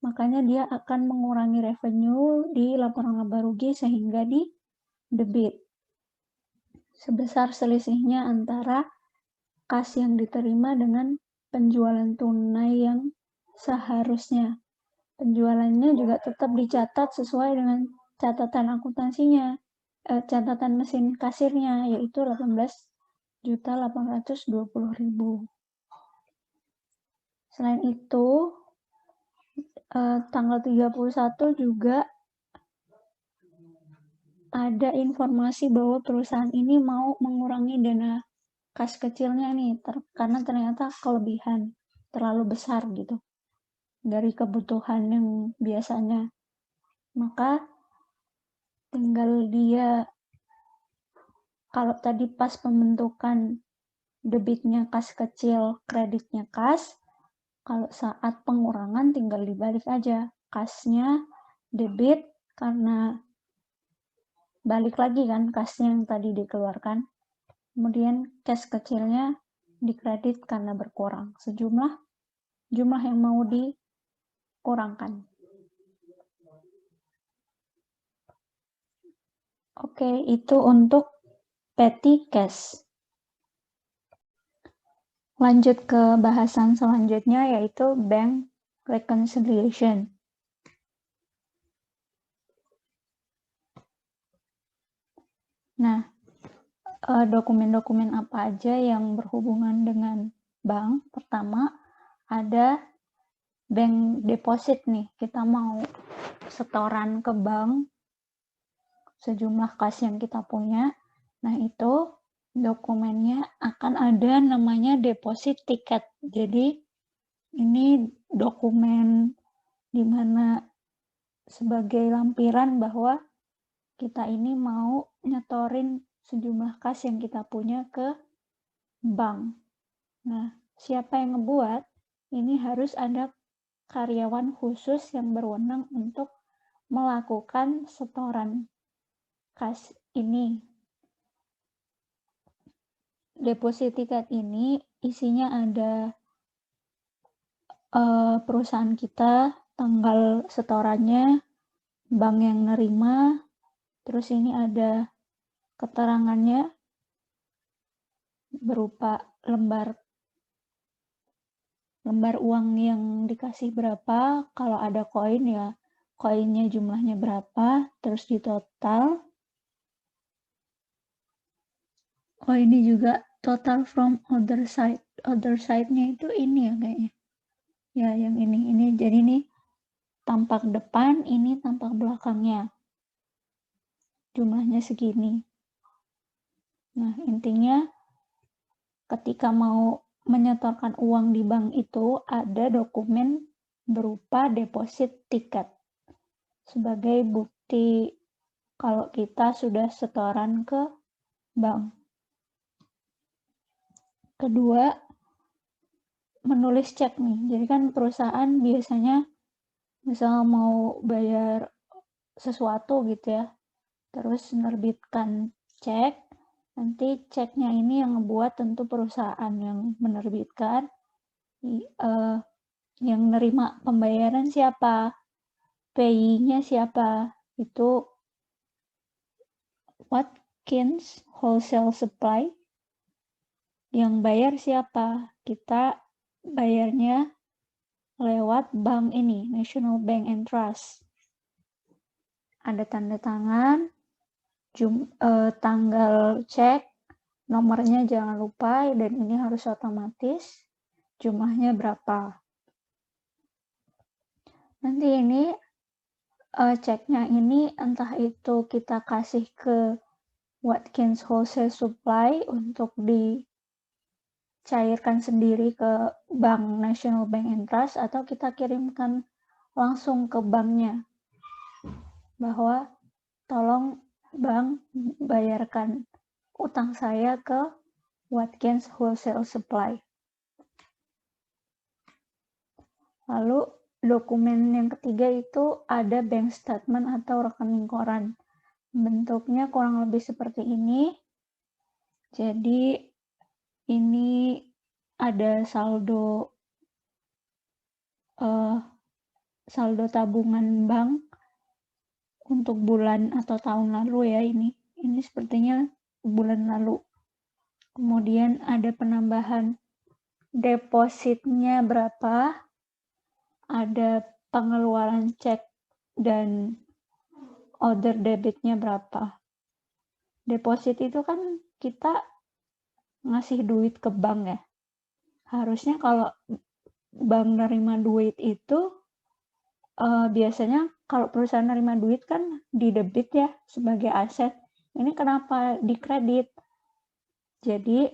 makanya dia akan mengurangi revenue di laporan laba rugi sehingga di debit sebesar selisihnya antara kas yang diterima dengan penjualan tunai yang seharusnya. Penjualannya juga tetap dicatat sesuai dengan catatan akuntansinya, catatan mesin kasirnya, yaitu 18.820.000. Selain itu, tanggal 31 juga ada informasi bahwa perusahaan ini mau mengurangi dana kas kecilnya nih, karena ternyata kelebihan, terlalu besar gitu, dari kebutuhan yang biasanya. Maka tinggal dia, kalau tadi pas pembentukan debitnya kas kecil, kreditnya kas, kalau saat pengurangan tinggal dibalik aja. Kasnya debit karena balik lagi kan kasnya yang tadi dikeluarkan. Kemudian cash kecilnya dikredit karena berkurang sejumlah jumlah yang mau dikurangkan. Oke, itu untuk petty cash. Lanjut ke bahasan selanjutnya, yaitu bank reconciliation. Nah, dokumen-dokumen apa aja yang berhubungan dengan bank? Pertama, ada bank deposit nih. Kita mau setoran ke bank sejumlah kas yang kita punya. Nah, itu dokumennya akan ada namanya deposit ticket. Jadi, ini dokumen di mana sebagai lampiran bahwa kita ini mau nyetorin sejumlah kas yang kita punya ke bank. Nah, siapa yang ngebuat? Ini harus ada karyawan khusus yang berwenang untuk melakukan setoran kas ini. Deposit ticket ini isinya ada perusahaan kita, tanggal setorannya, bank yang nerima, terus ini ada keterangannya berupa lembar uang yang dikasih berapa, kalau ada koin ya koinnya jumlahnya berapa, terus di total. Oh, ini juga total from other side. Other side-nya itu ini ya kayaknya. Ya, yang ini. Jadi ini tampak depan, ini tampak belakangnya. Jumlahnya segini. Nah, intinya ketika mau menyetorkan uang di bank itu ada dokumen berupa deposit ticket sebagai bukti kalau kita sudah setoran ke bank. Kedua, menulis cek nih. Jadi kan perusahaan biasanya misal mau bayar sesuatu gitu ya, terus menerbitkan cek, nanti ceknya ini yang ngebuat tentu perusahaan yang menerbitkan, yang nerima pembayaran siapa, payee-nya siapa, itu Watkins Wholesale Supply. Yang bayar siapa? Kita bayarnya lewat bank ini, National Bank and Trust. Ada tanda tangan, tanggal cek, nomornya jangan lupa, dan ini harus otomatis, jumlahnya berapa. Nanti ini ceknya ini entah itu kita kasih ke Watkins Wholesale Supply untuk dicairkan sendiri ke Bank National Bank and Trust, atau kita kirimkan langsung ke banknya bahwa tolong bank bayarkan utang saya ke Watkins Wholesale Supply. Lalu dokumen yang ketiga itu ada bank statement atau rekening koran. Bentuknya kurang lebih seperti ini. Jadi ini ada saldo tabungan bank untuk bulan atau tahun lalu ya ini. Ini sepertinya bulan lalu. Kemudian ada penambahan depositnya berapa, ada pengeluaran cek dan order debitnya berapa. Deposit itu kan kita ngasih duit ke bank ya. Harusnya kalau bank nerima duit itu biasanya kalau perusahaan nerima duit kan di debit ya sebagai aset. Ini kenapa di kredit? Jadi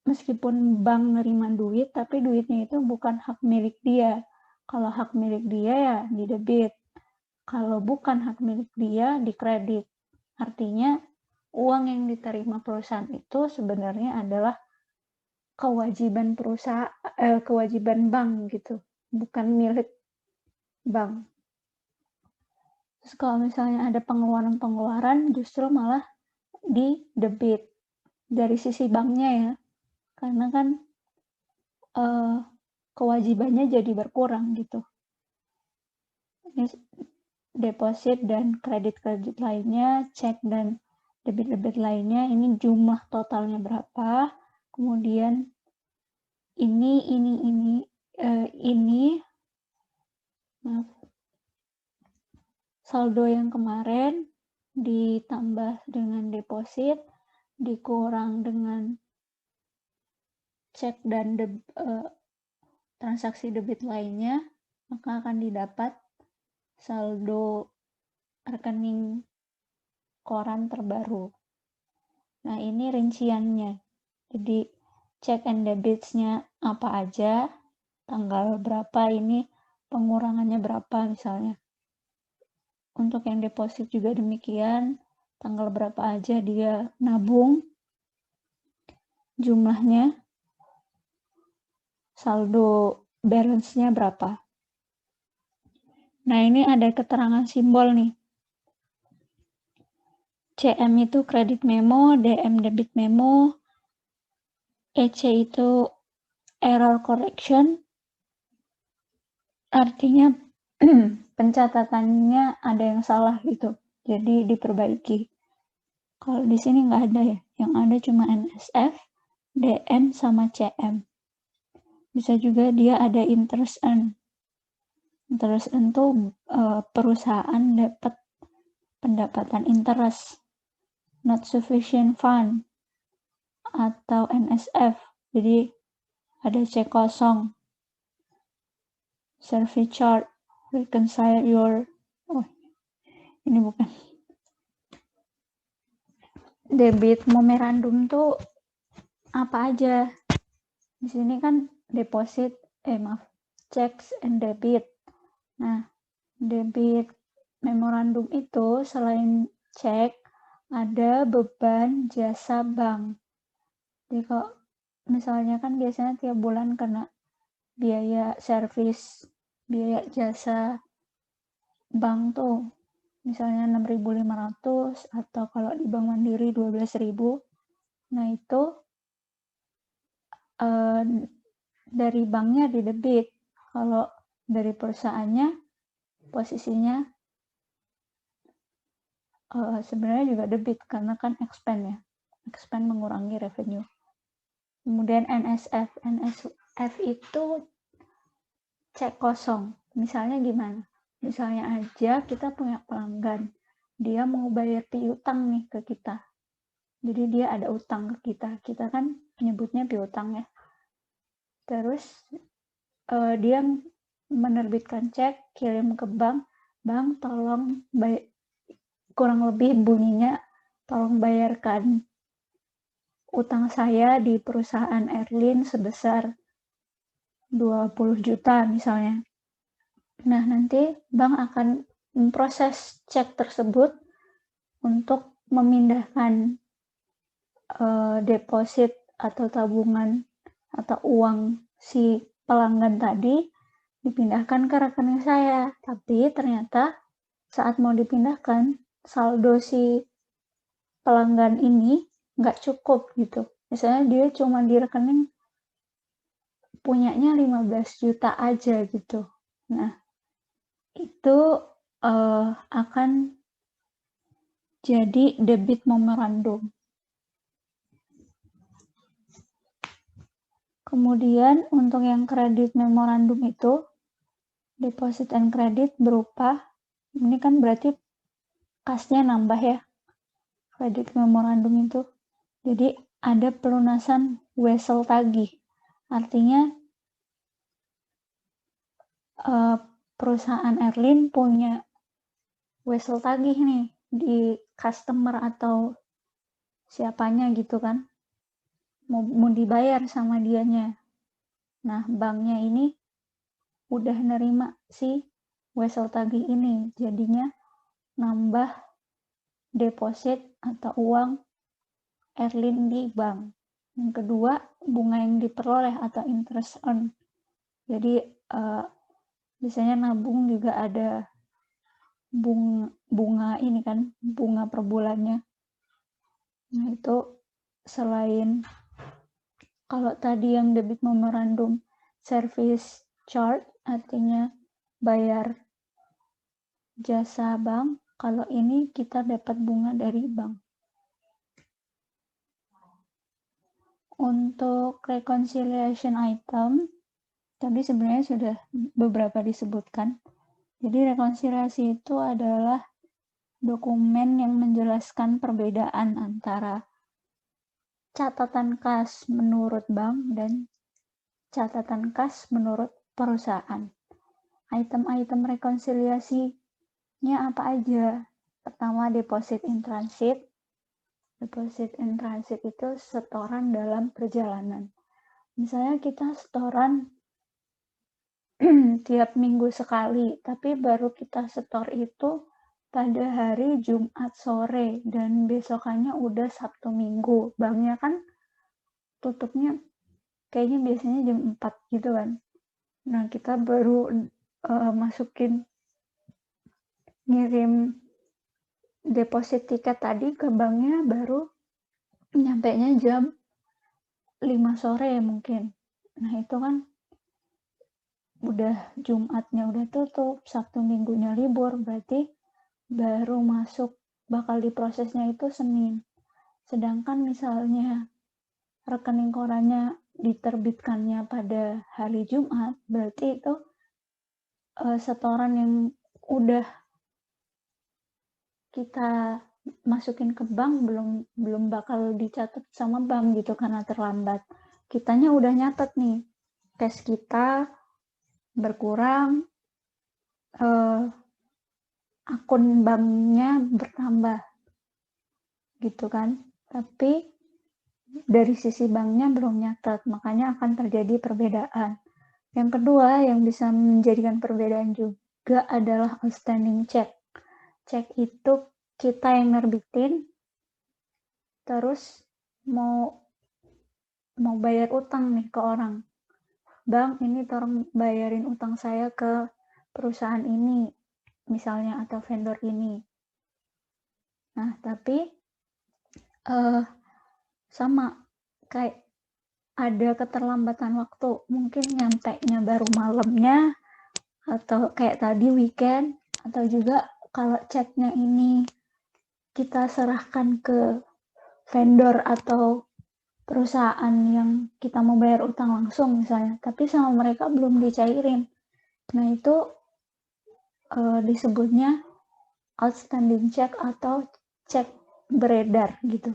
meskipun bank nerima duit, tapi duitnya itu bukan hak milik dia. Kalau hak milik dia ya di debit. Kalau bukan hak milik dia di kredit. Artinya uang yang diterima perusahaan itu sebenarnya adalah kewajiban kewajiban bank gitu, bukan milik bank. Terus kalau misalnya ada pengeluaran-pengeluaran justru malah di debit dari sisi banknya ya, karena kan kewajibannya jadi berkurang gitu. Ini deposit dan kredit lainnya, cek dan debit lainnya, ini jumlah totalnya berapa, kemudian ini saldo yang kemarin ditambah dengan deposit dikurang dengan cek dan transaksi debit lainnya, maka akan didapat saldo rekening koran terbaru. Nah, ini rinciannya. Jadi, check and debits-nya apa aja, tanggal berapa ini, pengurangannya berapa misalnya. Untuk yang deposit juga demikian, tanggal berapa aja dia nabung, jumlahnya, saldo balance-nya berapa. Nah, ini ada keterangan simbol nih. CM itu credit memo, DM debit memo, EC itu error correction, artinya pencatatannya ada yang salah gitu, jadi diperbaiki. Kalau di sini nggak ada ya, yang ada cuma NSF, DM, sama CM. Bisa juga dia ada interest earn. Interest earn tuh perusahaan dapat pendapatan interest, not sufficient fund, atau NSF. Jadi ada cek kosong, service chart, reconcile your, ini bukan. Debit memorandum tuh apa aja? Di sini kan deposit, checks and debit. Nah, debit memorandum itu selain cek, ada beban jasa bank. Jadi kalau misalnya kan biasanya tiap bulan kena biaya servis, biaya jasa bank tuh, misalnya 6.500 atau kalau di Bank Mandiri 12.000. Nah, itu dari banknya di debit. Kalau dari perusahaannya posisinya sebenarnya juga debit karena kan expand ya. Expand mengurangi revenue. Kemudian NSF. NSF itu cek kosong. Misalnya gimana? Misalnya aja kita punya pelanggan, dia mau bayar piutang nih ke kita. Jadi dia ada utang ke kita. Kita kan nyebutnya piutang ya. Terus dia menerbitkan cek, kirim ke bank, bank tolong kurang lebih bunyinya, tolong bayarkan utang saya di perusahaan Airline sebesar 20 juta misalnya. Nah, nanti bank akan memproses cek tersebut untuk memindahkan deposit atau tabungan atau uang si pelanggan tadi dipindahkan ke rekening saya. Tapi ternyata saat mau dipindahkan, saldo si pelanggan ini nggak cukup gitu. Misalnya dia cuma di rekening punyanya 15 juta aja gitu. Nah, itu akan jadi debit memorandum. Kemudian untuk yang kredit memorandum itu, deposit and credit berupa, ini kan berarti kasnya nambah ya, kredit memorandum itu. Jadi ada pelunasan wesel tagih. Artinya perusahaan Airline punya wesel tagih nih di customer atau siapanya gitu kan. Mau dibayar sama dianya. Nah, banknya ini udah nerima si wesel tagih ini. Jadinya nambah deposit atau uang Airline di bank. Yang kedua, bunga yang diperoleh atau interest earn. Jadi biasanya nabung juga ada bunga ini kan, bunga per bulannya. Nah, itu selain kalau tadi yang debit memorandum service charge, artinya bayar jasa bank. Kalau ini kita dapat bunga dari bank. Untuk reconciliation item, tadi sebenarnya sudah beberapa disebutkan. Jadi rekonsiliasi itu adalah dokumen yang menjelaskan perbedaan antara catatan kas menurut bank dan catatan kas menurut perusahaan. Item-item rekonsiliasinya apa aja? Pertama, deposit in transit. Deposit in transit itu setoran dalam perjalanan. Misalnya kita setoran tiap minggu sekali, tapi baru kita setor itu pada hari Jumat sore dan besokannya udah Sabtu Minggu. Banknya kan tutupnya kayaknya biasanya jam 4 gitu kan. Nah, kita baru ngirim deposit tiket tadi ke banknya baru nyampenya jam 5 sore mungkin. Nah, itu kan udah Jumatnya udah tutup, Sabtu Minggunya libur, berarti baru masuk bakal diprosesnya itu Senin. Sedangkan misalnya rekening korannya diterbitkannya pada hari Jumat, berarti itu setoran yang udah kita masukin ke bank belum bakal dicatat sama bank gitu karena terlambat. Kitanya udah nyatet nih, cash kita berkurang, akun banknya bertambah, gitu kan. Tapi dari sisi banknya belum nyatet, makanya akan terjadi perbedaan. Yang kedua yang bisa menjadikan perbedaan juga adalah outstanding check. Cek itu kita yang nerbitin, terus mau bayar utang nih ke orang. Bang, ini tolong bayarin utang saya ke perusahaan ini, misalnya, atau vendor ini. Nah, tapi sama, kayak ada keterlambatan waktu, mungkin nyampenya baru malamnya, atau kayak tadi weekend, atau juga kalau ceknya ini kita serahkan ke vendor atau perusahaan yang kita mau bayar utang langsung misalnya, tapi sama mereka belum dicairin. Nah, itu disebutnya outstanding check atau cek beredar gitu.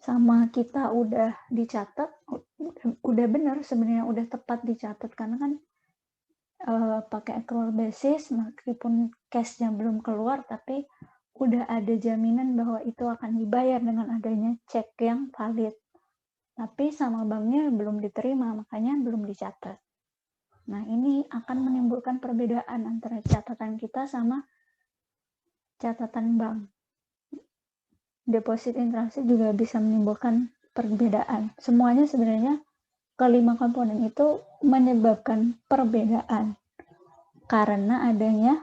Sama kita udah dicatat, udah benar sebenarnya, udah tepat dicatat, karena kan pakai accrual basis, meskipun cashnya belum keluar, tapi udah ada jaminan bahwa itu akan dibayar dengan adanya cek yang valid. Tapi sama banknya belum diterima, makanya belum dicatat. Nah, ini akan menimbulkan perbedaan antara catatan kita sama catatan bank. Deposit in transit juga bisa menimbulkan perbedaan. Semuanya sebenarnya kelima komponen itu menyebabkan perbedaan karena adanya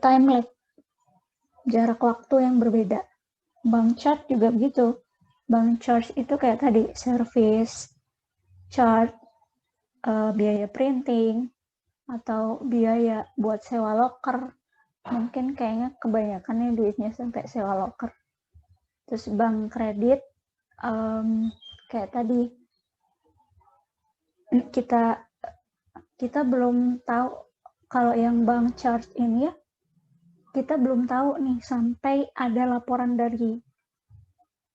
time lag, jarak waktu yang berbeda. Bank charge juga begitu. Bank charge itu kayak tadi, service charge, biaya printing, atau biaya buat sewa loker. Mungkin kayaknya kebanyakannya duitnya sampai sewa loker. Terus bank kredit, kayak tadi, kita belum tahu kalau yang bank charge ini ya, kita belum tahu nih sampai ada laporan dari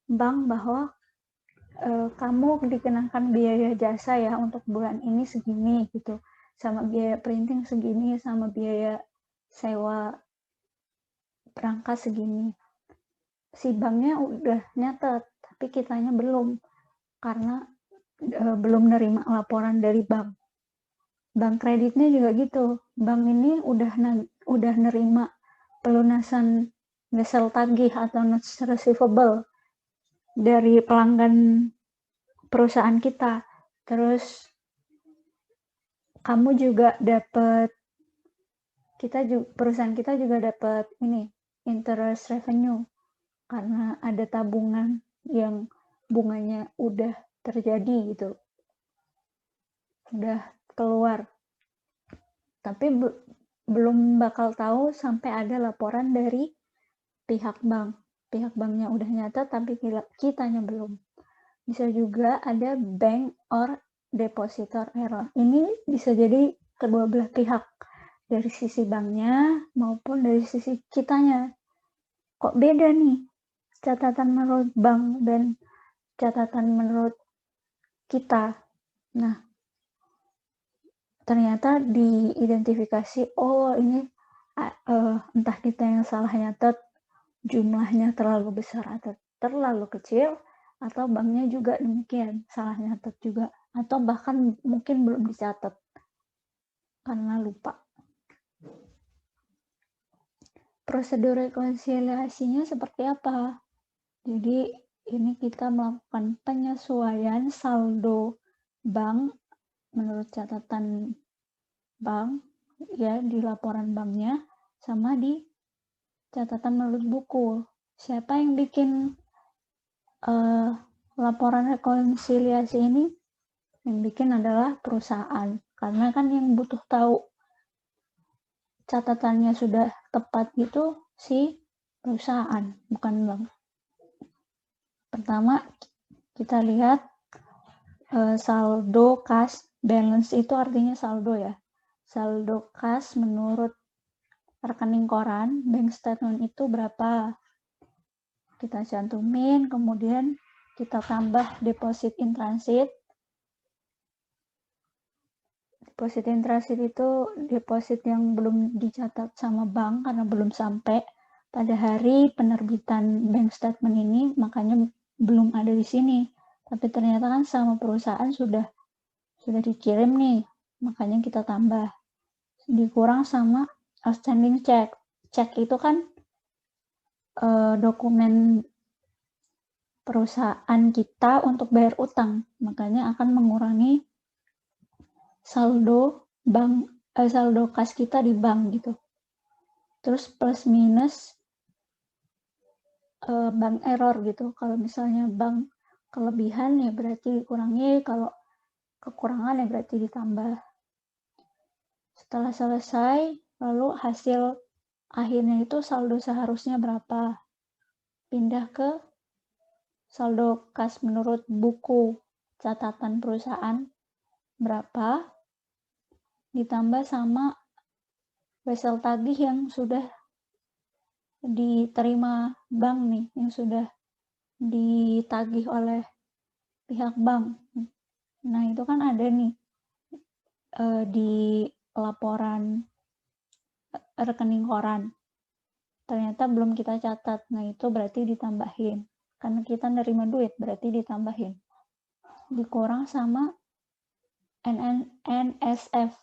bank bahwa kamu dikenakan biaya jasa ya untuk bulan ini segini gitu, sama biaya printing segini, sama biaya sewa perangkat segini. Si banknya udah nyatet, tapi kitanya belum, karena belum nerima laporan dari bank. Bank kreditnya juga gitu. Bank ini udah nerima pelunasan wesel tagih atau notes receivable dari pelanggan perusahaan kita. Terus kamu juga dapat, perusahaan kita juga dapat ini, interest revenue, karena ada tabungan yang bunganya udah terjadi gitu. udah keluar. Tapi belum bakal tahu sampai ada laporan dari pihak bank. Pihak banknya udah nyatet tapi kitanya belum. Bisa juga ada bank or depositor error. Ini bisa jadi kedua belah pihak, dari sisi banknya maupun dari sisi kitanya. Kok beda nih catatan menurut bank dan catatan menurut kita? Nah, ternyata diidentifikasi, oh ini entah kita yang salah nyatet, jumlahnya terlalu besar atau terlalu kecil, atau banknya juga demikian, salah nyatet juga, atau bahkan mungkin belum dicatat karena lupa. Prosedur rekonsiliasinya seperti apa? Jadi ini kita melakukan penyesuaian saldo bank menurut catatan bank ya di laporan banknya sama di catatan menurut buku. Siapa yang bikin laporan rekonsiliasi ini? Yang bikin adalah perusahaan, karena kan yang butuh tahu catatannya sudah tepat itu si perusahaan, bukan bank. Pertama, kita lihat saldo cash balance, itu artinya saldo ya. Saldo cash menurut rekening koran, bank statement itu berapa? Kita cantumin, kemudian kita tambah deposit in transit. Deposit in transit itu deposit yang belum dicatat sama bank karena belum sampai pada hari penerbitan bank statement ini, makanya belum ada di sini. Tapi ternyata kan sama perusahaan sudah dikirim nih, makanya kita tambah. Dikurang sama outstanding check. Check itu kan dokumen perusahaan kita untuk bayar utang, makanya akan mengurangi saldo bank, saldo kas kita di bank gitu. Terus plus minus bank error gitu. Kalau misalnya bank kelebihan ya berarti dikurangi, kalau kekurangan ya berarti ditambah. Setelah selesai, lalu hasil akhirnya itu saldo seharusnya berapa? Pindah ke saldo kas menurut buku catatan perusahaan berapa, ditambah sama wesel tagih yang sudah diterima bank nih, yang sudah ditagih oleh pihak bank. Nah, itu kan ada nih di laporan rekening koran. Ternyata belum kita catat. Nah, itu berarti ditambahin. Karena kita nerima duit, berarti ditambahin. Dikurang sama NSF.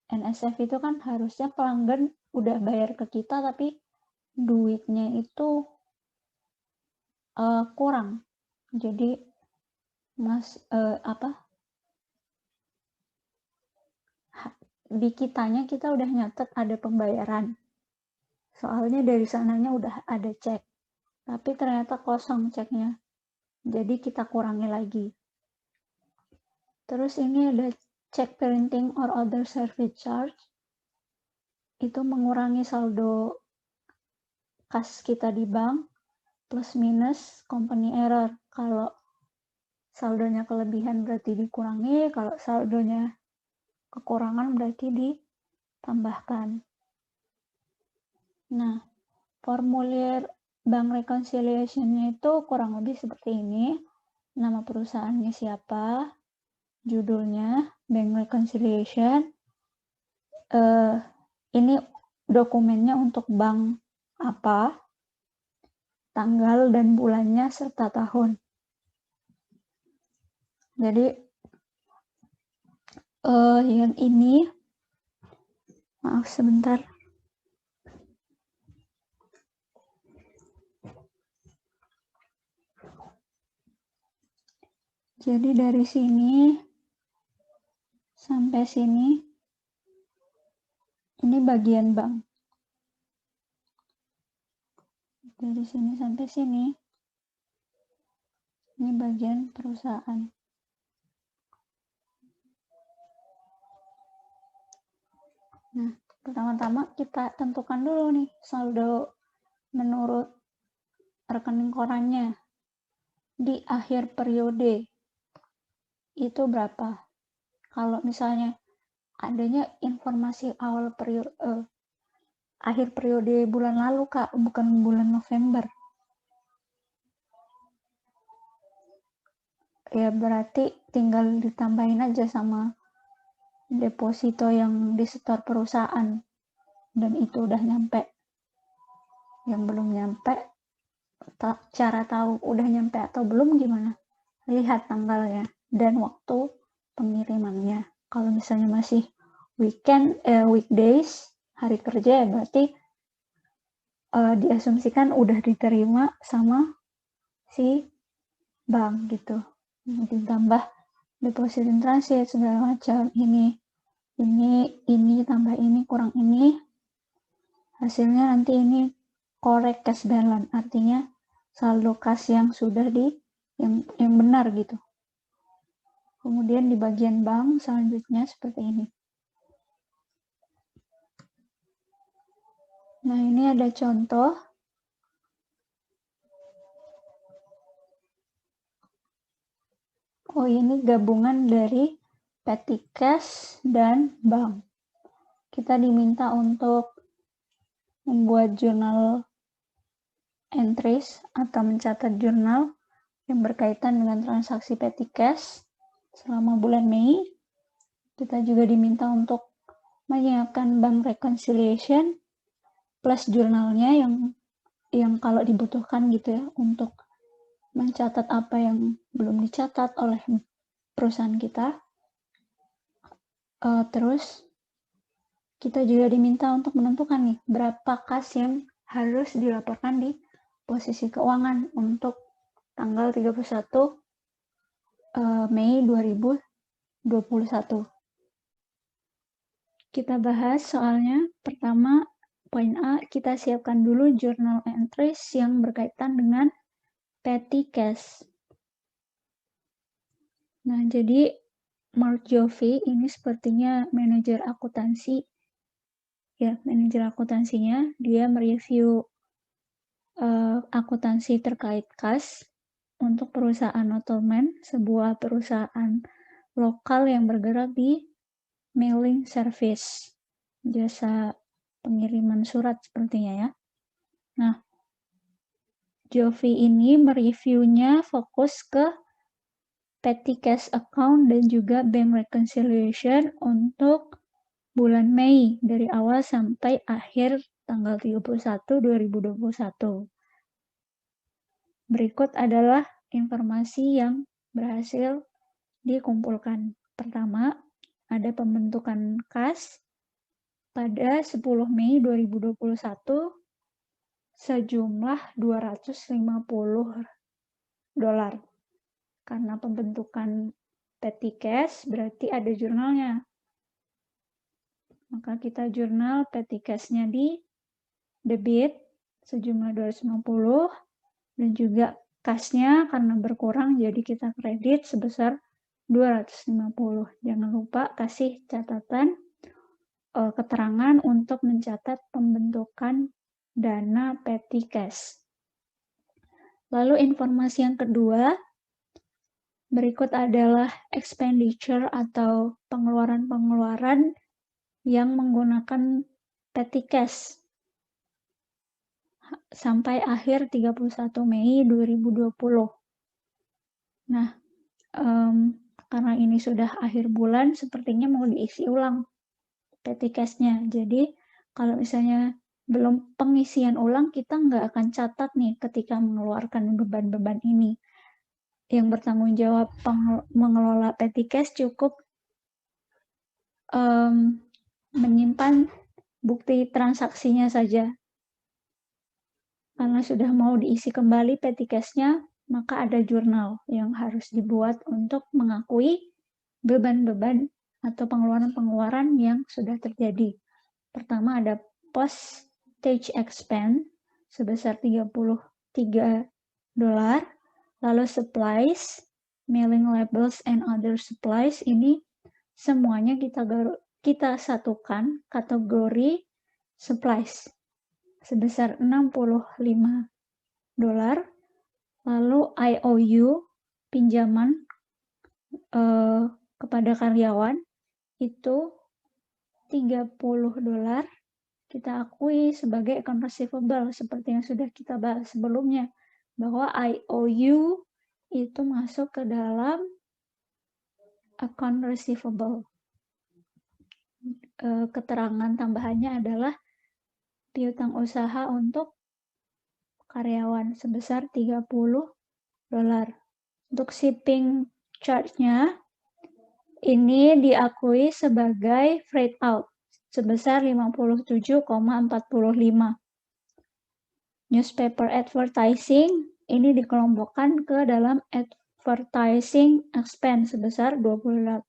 NSF itu kan harusnya pelanggan udah bayar ke kita, tapi duitnya itu kurang. Jadi di kitanya kita udah nyatet ada pembayaran. Soalnya dari sananya udah ada cek. Tapi ternyata kosong ceknya. Jadi kita kurangi lagi. Terus ini ada check printing or other service charge. Itu mengurangi saldo kas kita di bank plus minus company error. Kalau saldonya kelebihan berarti dikurangi, kalau saldonya kekurangan berarti ditambahkan. Nah, formulir bank reconciliation-nya itu kurang lebih seperti ini. Nama perusahaannya siapa, judulnya bank reconciliation, ini dokumennya untuk bank apa, tanggal dan bulannya serta tahun. Jadi yang ini, maaf sebentar. Jadi dari sini sampai sini, ini bagian bank. Dari sini sampai sini, ini bagian perusahaan. Nah, pertama-tama kita tentukan dulu nih saldo menurut rekening korannya di akhir periode itu berapa. Kalau misalnya adanya informasi akhir periode bulan lalu, Kak, bukan bulan November. Ya berarti tinggal ditambahin aja sama deposito yang disetor perusahaan dan itu udah nyampe. Yang belum nyampe, cara tahu udah nyampe atau belum gimana? Lihat tanggalnya dan waktu pengirimannya. Kalau misalnya masih weekdays, hari kerja, ya berarti diasumsikan udah diterima sama si bank gitu. Ditambah deposit in transit segala macam, ini tambah ini kurang ini, hasilnya nanti ini correct cash balance, artinya saldo kas yang sudah yang benar gitu. Kemudian di bagian bank selanjutnya seperti ini. Nah, ini ada contoh. Oh, ini gabungan dari petty cash dan bank. Kita diminta untuk membuat jurnal entries atau mencatat jurnal yang berkaitan dengan transaksi petty cash selama bulan Mei. Kita juga diminta untuk menyiapkan bank reconciliation plus jurnalnya yang kalau dibutuhkan gitu ya, untuk mencatat apa yang belum dicatat oleh perusahaan kita. Terus kita juga diminta untuk menentukan nih berapa kas yang harus dilaporkan di posisi keuangan untuk tanggal 31 Mei 2021. Kita bahas soalnya. Pertama, poin A, kita siapkan dulu journal entries yang berkaitan dengan petty cash. Nah, jadi Mark Jovi ini sepertinya manajer akuntansi. Ya, manajer akuntansinya, dia mereview akuntansi terkait kas untuk perusahaan Ottoman, sebuah perusahaan lokal yang bergerak di mailing service, jasa pengiriman surat sepertinya ya. Nah, Jovi ini mereviewnya fokus ke petty cash account dan juga bank reconciliation untuk bulan Mei dari awal sampai akhir tanggal 31 2021. Berikut adalah informasi yang berhasil dikumpulkan. Pertama, ada pembentukan kas pada 10 Mei 2021 sejumlah $250. Karena pembentukan petty cash berarti ada jurnalnya. Maka kita jurnal petty cash-nya di debit sejumlah 250 dan juga kas-nya karena berkurang jadi kita kredit sebesar 250. Jangan lupa kasih catatan keterangan untuk mencatat pembentukan dana petty cash. Lalu informasi yang kedua, berikut adalah expenditure atau pengeluaran-pengeluaran yang menggunakan petty cash sampai akhir 31 Mei 2020. Nah, karena ini sudah akhir bulan, sepertinya mau diisi ulang petty cash-nya. Jadi, kalau misalnya belum pengisian ulang, kita nggak akan catat nih ketika mengeluarkan beban-beban ini. Yang bertanggung jawab mengelola petty cash cukup menyimpan bukti transaksinya saja. Karena sudah mau diisi kembali petty cash-nya, maka ada jurnal yang harus dibuat untuk mengakui beban-beban atau pengeluaran-pengeluaran yang sudah terjadi. Pertama ada postage expense sebesar $33, lalu supplies, mailing labels and other supplies, ini semuanya kita satukan kategori supplies sebesar $65, lalu IOU, pinjaman kepada karyawan, itu $30 kita akui sebagai account receivable seperti yang sudah kita bahas sebelumnya, bahwa IOU itu masuk ke dalam account receivable. Keterangan tambahannya adalah piutang usaha untuk karyawan sebesar $30. Untuk shipping charge-nya ini diakui sebagai freight out sebesar 57,45. Newspaper advertising ini dikelompokkan ke dalam advertising expense sebesar 22,8,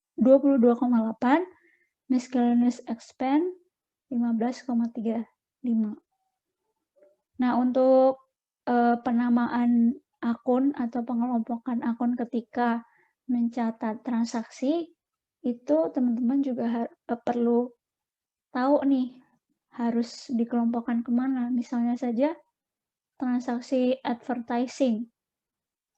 miscellaneous expense 15,35. Nah, untuk penamaan akun atau pengelompokan akun ketika mencatat transaksi, itu teman-teman juga perlu tahu nih, harus dikelompokkan kemana. Misalnya saja transaksi advertising.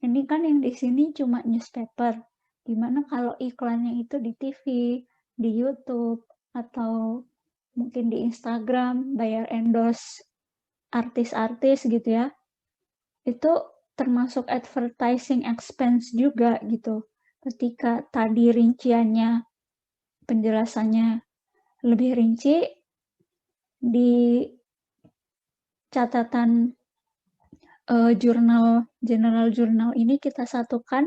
Ini kan yang di sini cuma newspaper. Gimana kalau iklannya itu di TV, di YouTube, atau mungkin di Instagram, bayar endorse artis-artis gitu ya. Itu termasuk advertising expense juga gitu. Ketika tadi rinciannya, penjelasannya lebih rinci, di catatan general jurnal ini kita satukan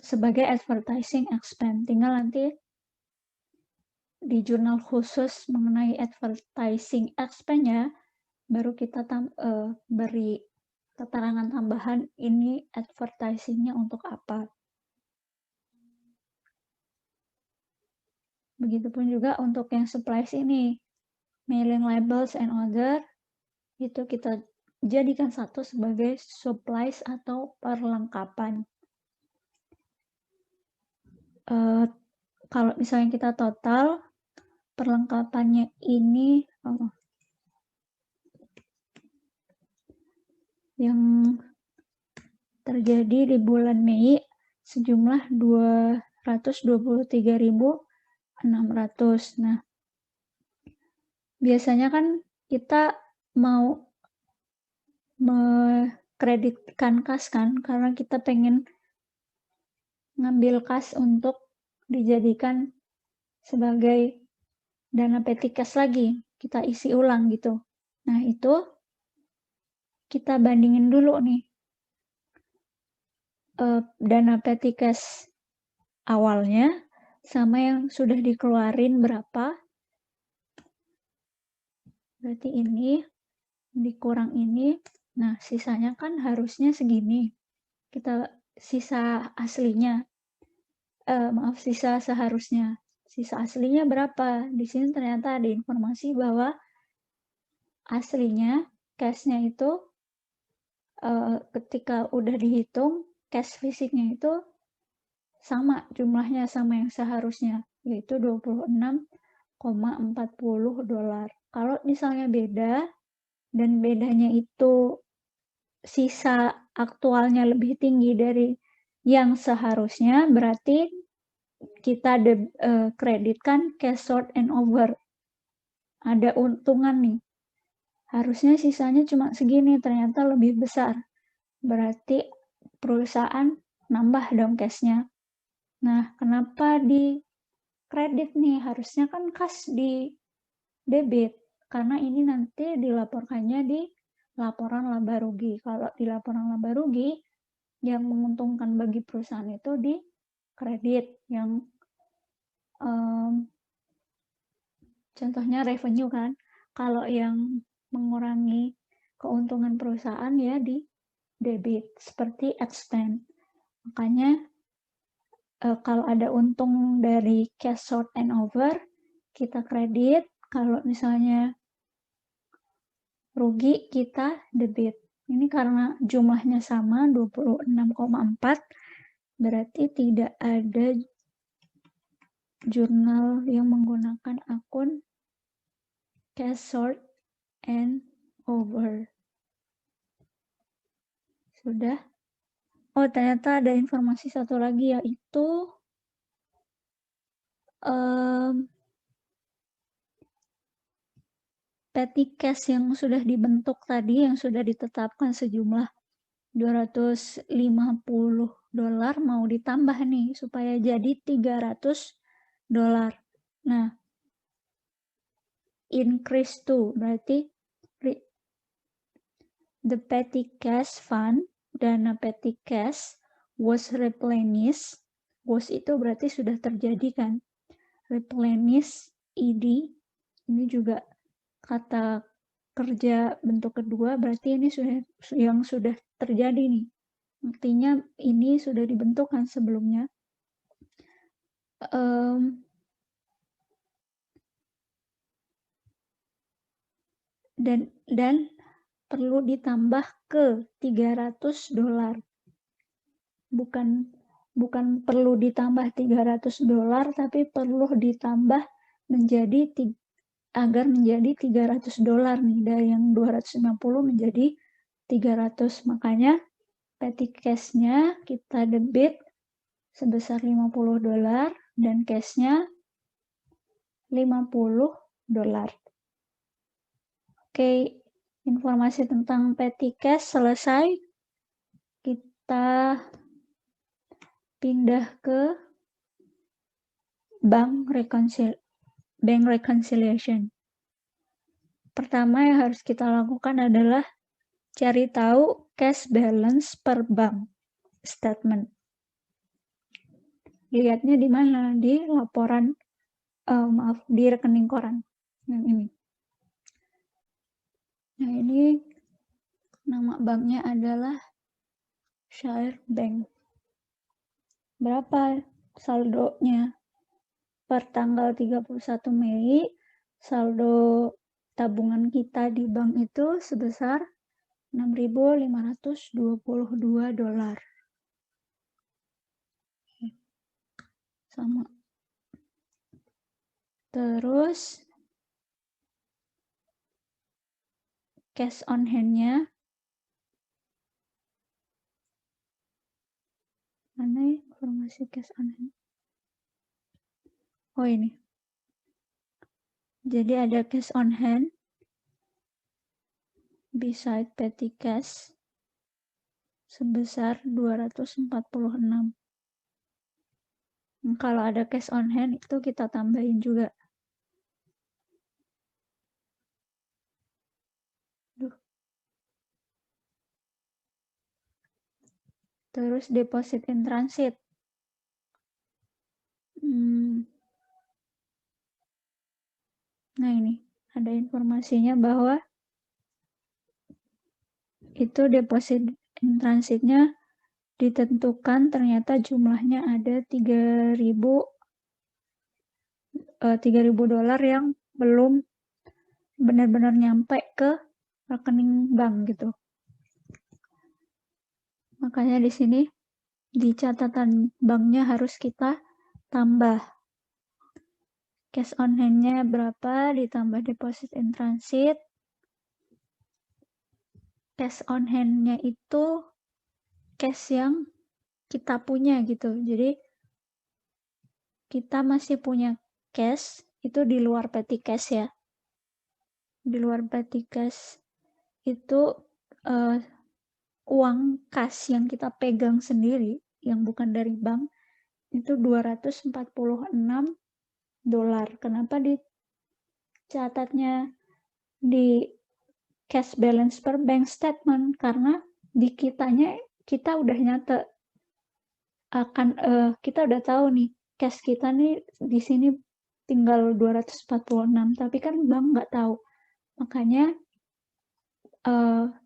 sebagai advertising expense. Tinggal nanti di jurnal khusus mengenai advertising expense-nya baru kita beri keterangan tambahan ini advertising-nya untuk apa. Begitupun juga untuk yang supplies ini, mailing labels and other, itu kita jadikan satu sebagai supplies atau perlengkapan. Kalau misalnya kita total, perlengkapannya ini yang terjadi di bulan Mei sejumlah 223.600. Nah, biasanya kan kita mau mengkreditkan kas kan, karena kita pengen ngambil kas untuk dijadikan sebagai dana petty cash lagi, kita isi ulang gitu. Nah, itu kita bandingin dulu nih, dana petty cash awalnya sama yang sudah dikeluarin berapa. Berarti ini dikurang ini. Nah, sisanya kan harusnya segini. Kita sisa aslinya. Sisa seharusnya. Sisa aslinya berapa? Di sini ternyata ada informasi bahwa aslinya cash-nya itu ketika udah dihitung, cash fisiknya itu sama jumlahnya sama yang seharusnya, yaitu $26,40. Kalau misalnya beda, dan bedanya itu sisa aktualnya lebih tinggi dari yang seharusnya, berarti kita kreditkan cash short and over. Ada untungan nih. Harusnya sisanya cuma segini, ternyata lebih besar. Berarti perusahaan nambah dong cash-nya. Nah, kenapa di kredit nih? Harusnya kan kas di debit. Karena ini nanti dilaporkannya di laporan laba rugi. Kalau di laporan laba rugi, yang menguntungkan bagi perusahaan itu di kredit. Yang contohnya revenue kan. Kalau yang mengurangi keuntungan perusahaan ya di debit, seperti expense. Makanya kalau ada untung dari cash short and over, kita kredit. Kalau misalnya rugi, kita debit. Ini karena jumlahnya sama, 26,4, berarti tidak ada jurnal yang menggunakan akun cash sort and over. Sudah? Oh, ternyata ada informasi satu lagi, yaitu petty cash yang sudah dibentuk tadi, yang sudah ditetapkan sejumlah $250 mau ditambah nih supaya jadi $300. Nah, increase to berarti the petty cash fund, dana petty cash was replenished. Was itu berarti sudah terjadi kan? Replenish ed, ini juga kata kerja bentuk kedua, berarti ini sudah terjadi nih. Artinya ini sudah dibentuk kan sebelumnya. Dan perlu ditambah ke $300. Bukan perlu ditambah $300, tapi perlu ditambah agar menjadi $300 nih, dari yang 250 menjadi 300. Makanya petty cash-nya kita debit sebesar $50 dan cash-nya $50. Oke, informasi tentang petty cash selesai. Kita pindah ke bank reconciliation. Pertama yang harus kita lakukan adalah cari tahu cash balance per bank statement. Lihatnya di mana? Di laporan, di rekening koran. Yang ini. Nah, ini nama banknya adalah Shire Bank. Berapa saldonya? Per tanggal 31 Mei, saldo tabungan kita di bank itu sebesar $6.522. Sama. Terus cash on hand-nya. Mana informasi cash on hand? Oh, ini. Jadi ada cash on hand beside petty cash sebesar 246. Kalau ada cash on hand itu kita tambahin juga. Terus deposit in transit. Nah, ini ada informasinya bahwa itu deposit in transitnya ditentukan, ternyata jumlahnya ada $3.000 yang belum benar-benar nyampe ke rekening bank gitu. Makanya di sini di catatan banknya harus kita tambah. Cash on hand-nya berapa ditambah deposit in transit. Cash on hand-nya itu cash yang kita punya gitu. Jadi kita masih punya cash itu di luar petty cash ya. Di luar petty cash itu uang kas yang kita pegang sendiri yang bukan dari bank itu $246. Kenapa dicatatnya di cash balance per bank statement? Karena di kitanya kita udah nyata kita udah tahu nih cash kita nih di sini tinggal 246, tapi kan bank nggak tahu. Makanya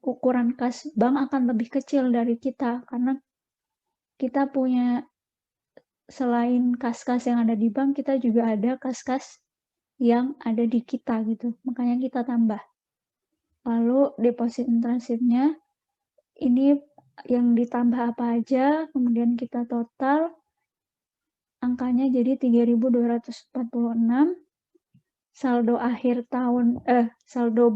ukuran kas bank akan lebih kecil dari kita karena kita punya, selain kas-kas yang ada di bank, kita juga ada kas-kas yang ada di kita gitu. Makanya kita tambah. Lalu deposit in transitnya ini yang ditambah apa aja, kemudian kita total angkanya jadi 3.246. Saldo akhir tahun, saldo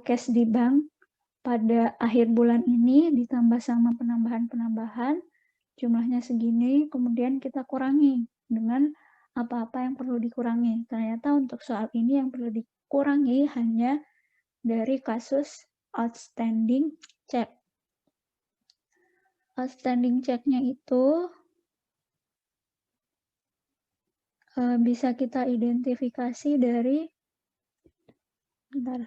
cash di bank pada akhir bulan ini ditambah sama penambahan-penambahan, jumlahnya segini, kemudian kita kurangi dengan apa-apa yang perlu dikurangi. Ternyata untuk soal ini yang perlu dikurangi hanya dari kasus outstanding check. Outstanding check-nya itu bisa kita identifikasi dari, bentar.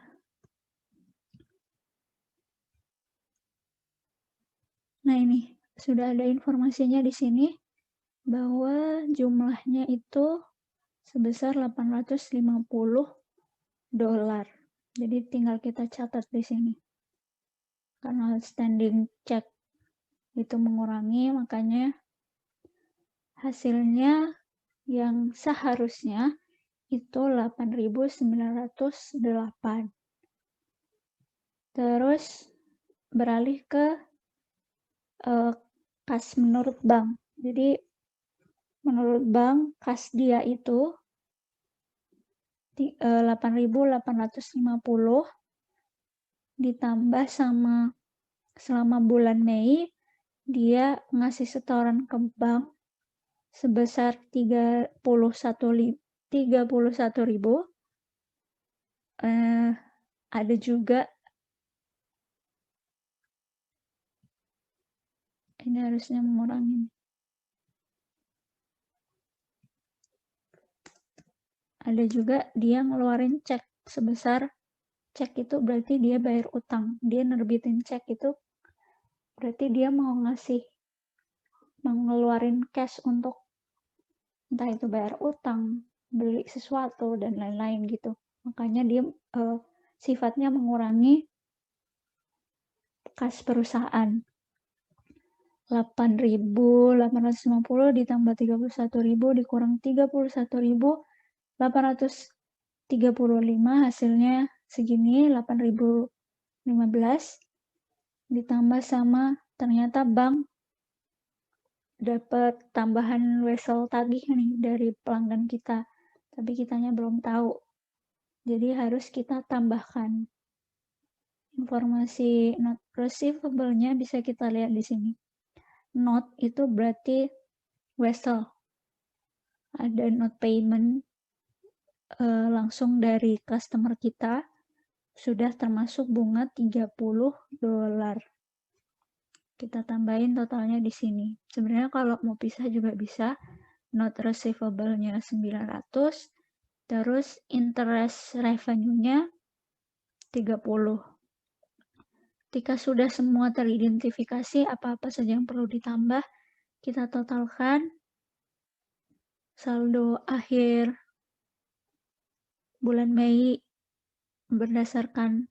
Nah ini, sudah ada informasinya di sini bahwa jumlahnya itu sebesar $850. Jadi tinggal kita catat di sini. Karena outstanding check itu mengurangi, makanya hasilnya yang seharusnya itu 8.908. Terus beralih ke kas menurut bank. Jadi menurut bank kas dia itu 8.850 ditambah sama selama bulan Mei dia ngasih setoran ke bank sebesar 31.000. Ada juga, ini harusnya mengurangi. Ada juga dia ngeluarin cek sebesar, cek itu berarti dia bayar utang. Dia nerbitin cek itu berarti dia mau ngeluarin cash untuk entah itu bayar utang, beli sesuatu, dan lain-lain gitu. Makanya dia sifatnya mengurangi kas perusahaan. 8.850 ditambah 31.000 dikurang 31.835 hasilnya segini 8.015 ditambah sama ternyata bank dapat tambahan wesel tagih nih dari pelanggan kita, tapi kitanya belum tahu. Jadi harus kita tambahkan. Informasi not receivable-nya bisa kita lihat di sini. Not itu berarti wesel. Ada not payment langsung dari customer kita sudah termasuk bunga $30. Kita tambahin totalnya di sini. Sebenarnya kalau mau pisah juga bisa. Not receivable-nya 900, terus interest revenue-nya 30. Ketika sudah semua teridentifikasi, apa-apa saja yang perlu ditambah, kita totalkan saldo akhir bulan Mei berdasarkan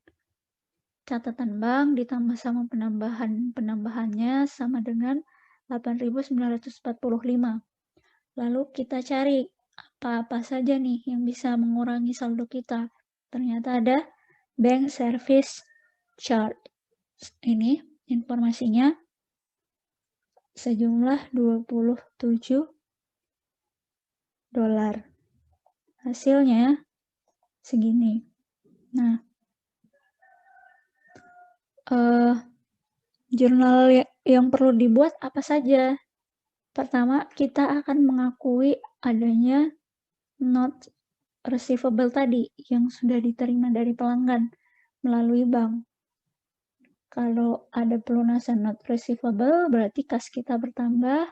catatan bank ditambah sama penambahannya sama dengan 8.945. Lalu kita cari apa-apa saja nih yang bisa mengurangi saldo kita. Ternyata ada bank service charge. Ini informasinya sejumlah $27. Hasilnya segini. Nah, jurnal yang perlu dibuat apa saja? Pertama, kita akan mengakui adanya not receivable tadi yang sudah diterima dari pelanggan melalui bank. Kalau ada pelunasan not receivable, berarti kas kita bertambah,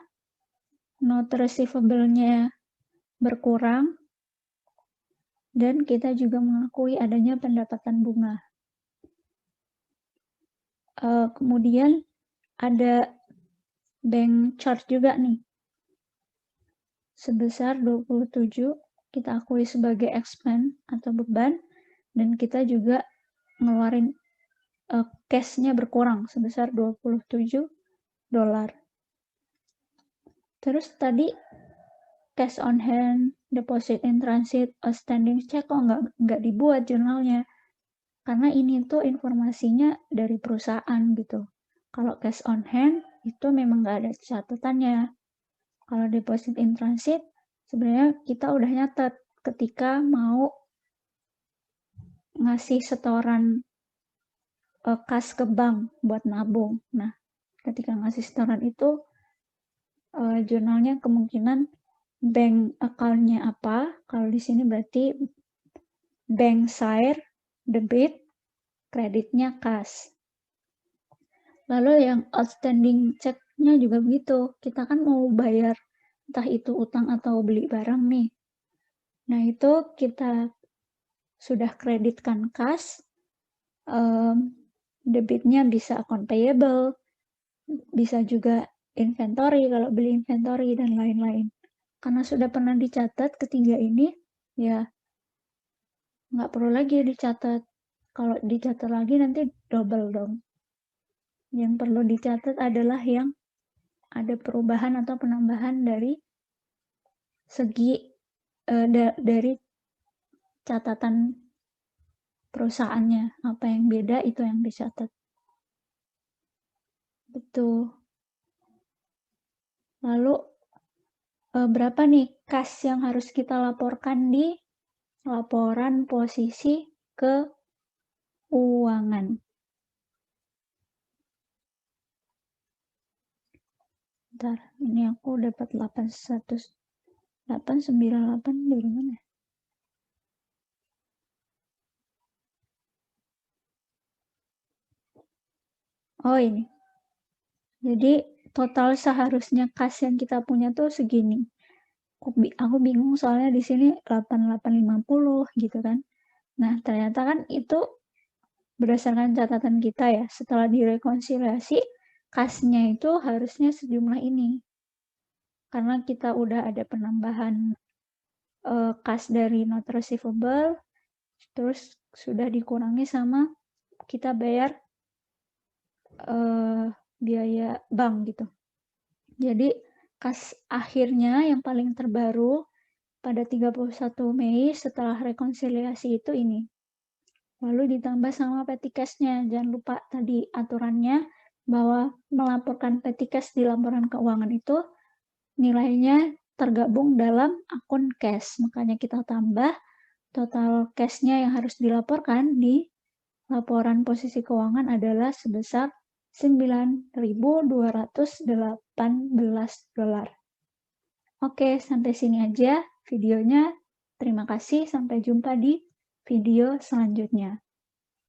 not receivable-nya berkurang, dan kita juga mengakui adanya pendapatan bunga. Kemudian ada bank charge juga nih. Sebesar 27 kita akui sebagai expense atau beban, dan kita juga ngeluarin cash-nya berkurang sebesar $27. Terus tadi cash on hand, deposit in transit, outstanding check kok nggak dibuat jurnalnya. Karena ini tuh informasinya dari perusahaan gitu. Kalau cash on hand itu memang nggak ada catatannya. Kalau deposit in transit, sebenarnya kita udah nyatet ketika mau ngasih setoran kas ke bank buat nabung. Nah, ketika ngasih setoran itu, jurnalnya kemungkinan bank account-nya apa, kalau di sini berarti bank share, debit, kreditnya kas. Lalu yang outstanding check-nya juga begitu, kita kan mau bayar entah itu utang atau beli barang nih. Nah, itu kita sudah kreditkan kas, debitnya bisa account payable, bisa juga inventory kalau beli inventory dan lain-lain. Karena sudah pernah dicatat ketiga ini, ya nggak perlu lagi dicatat. Kalau dicatat lagi nanti double dong. Yang perlu dicatat adalah yang ada perubahan atau penambahan dari segi dari catatan perusahaannya. Apa yang beda itu yang dicatat. Betul. Lalu berapa nih kas yang harus kita laporkan di laporan posisi keuangan? Bentar, ini aku dapat 898 dari mana? Oh, ini. Jadi total seharusnya kas yang kita punya tuh segini. Aku bingung soalnya di sini 8850 gitu kan. Nah, ternyata kan itu berdasarkan catatan kita ya, setelah direkonsiliasi, kasnya itu harusnya sejumlah ini. Karena kita udah ada penambahan kas dari not receivable, terus sudah dikurangi sama kita bayar biaya bank gitu. Jadi kas akhirnya yang paling terbaru pada 31 Mei setelah rekonsiliasi itu ini. Lalu ditambah sama petty cash-nya. Jangan lupa tadi aturannya bahwa melaporkan petty cash di laporan keuangan itu nilainya tergabung dalam akun cash. Makanya kita tambah total cash-nya yang harus dilaporkan di laporan posisi keuangan adalah sebesar $9.218. Oke, sampai sini aja videonya. Terima kasih, sampai jumpa di video selanjutnya.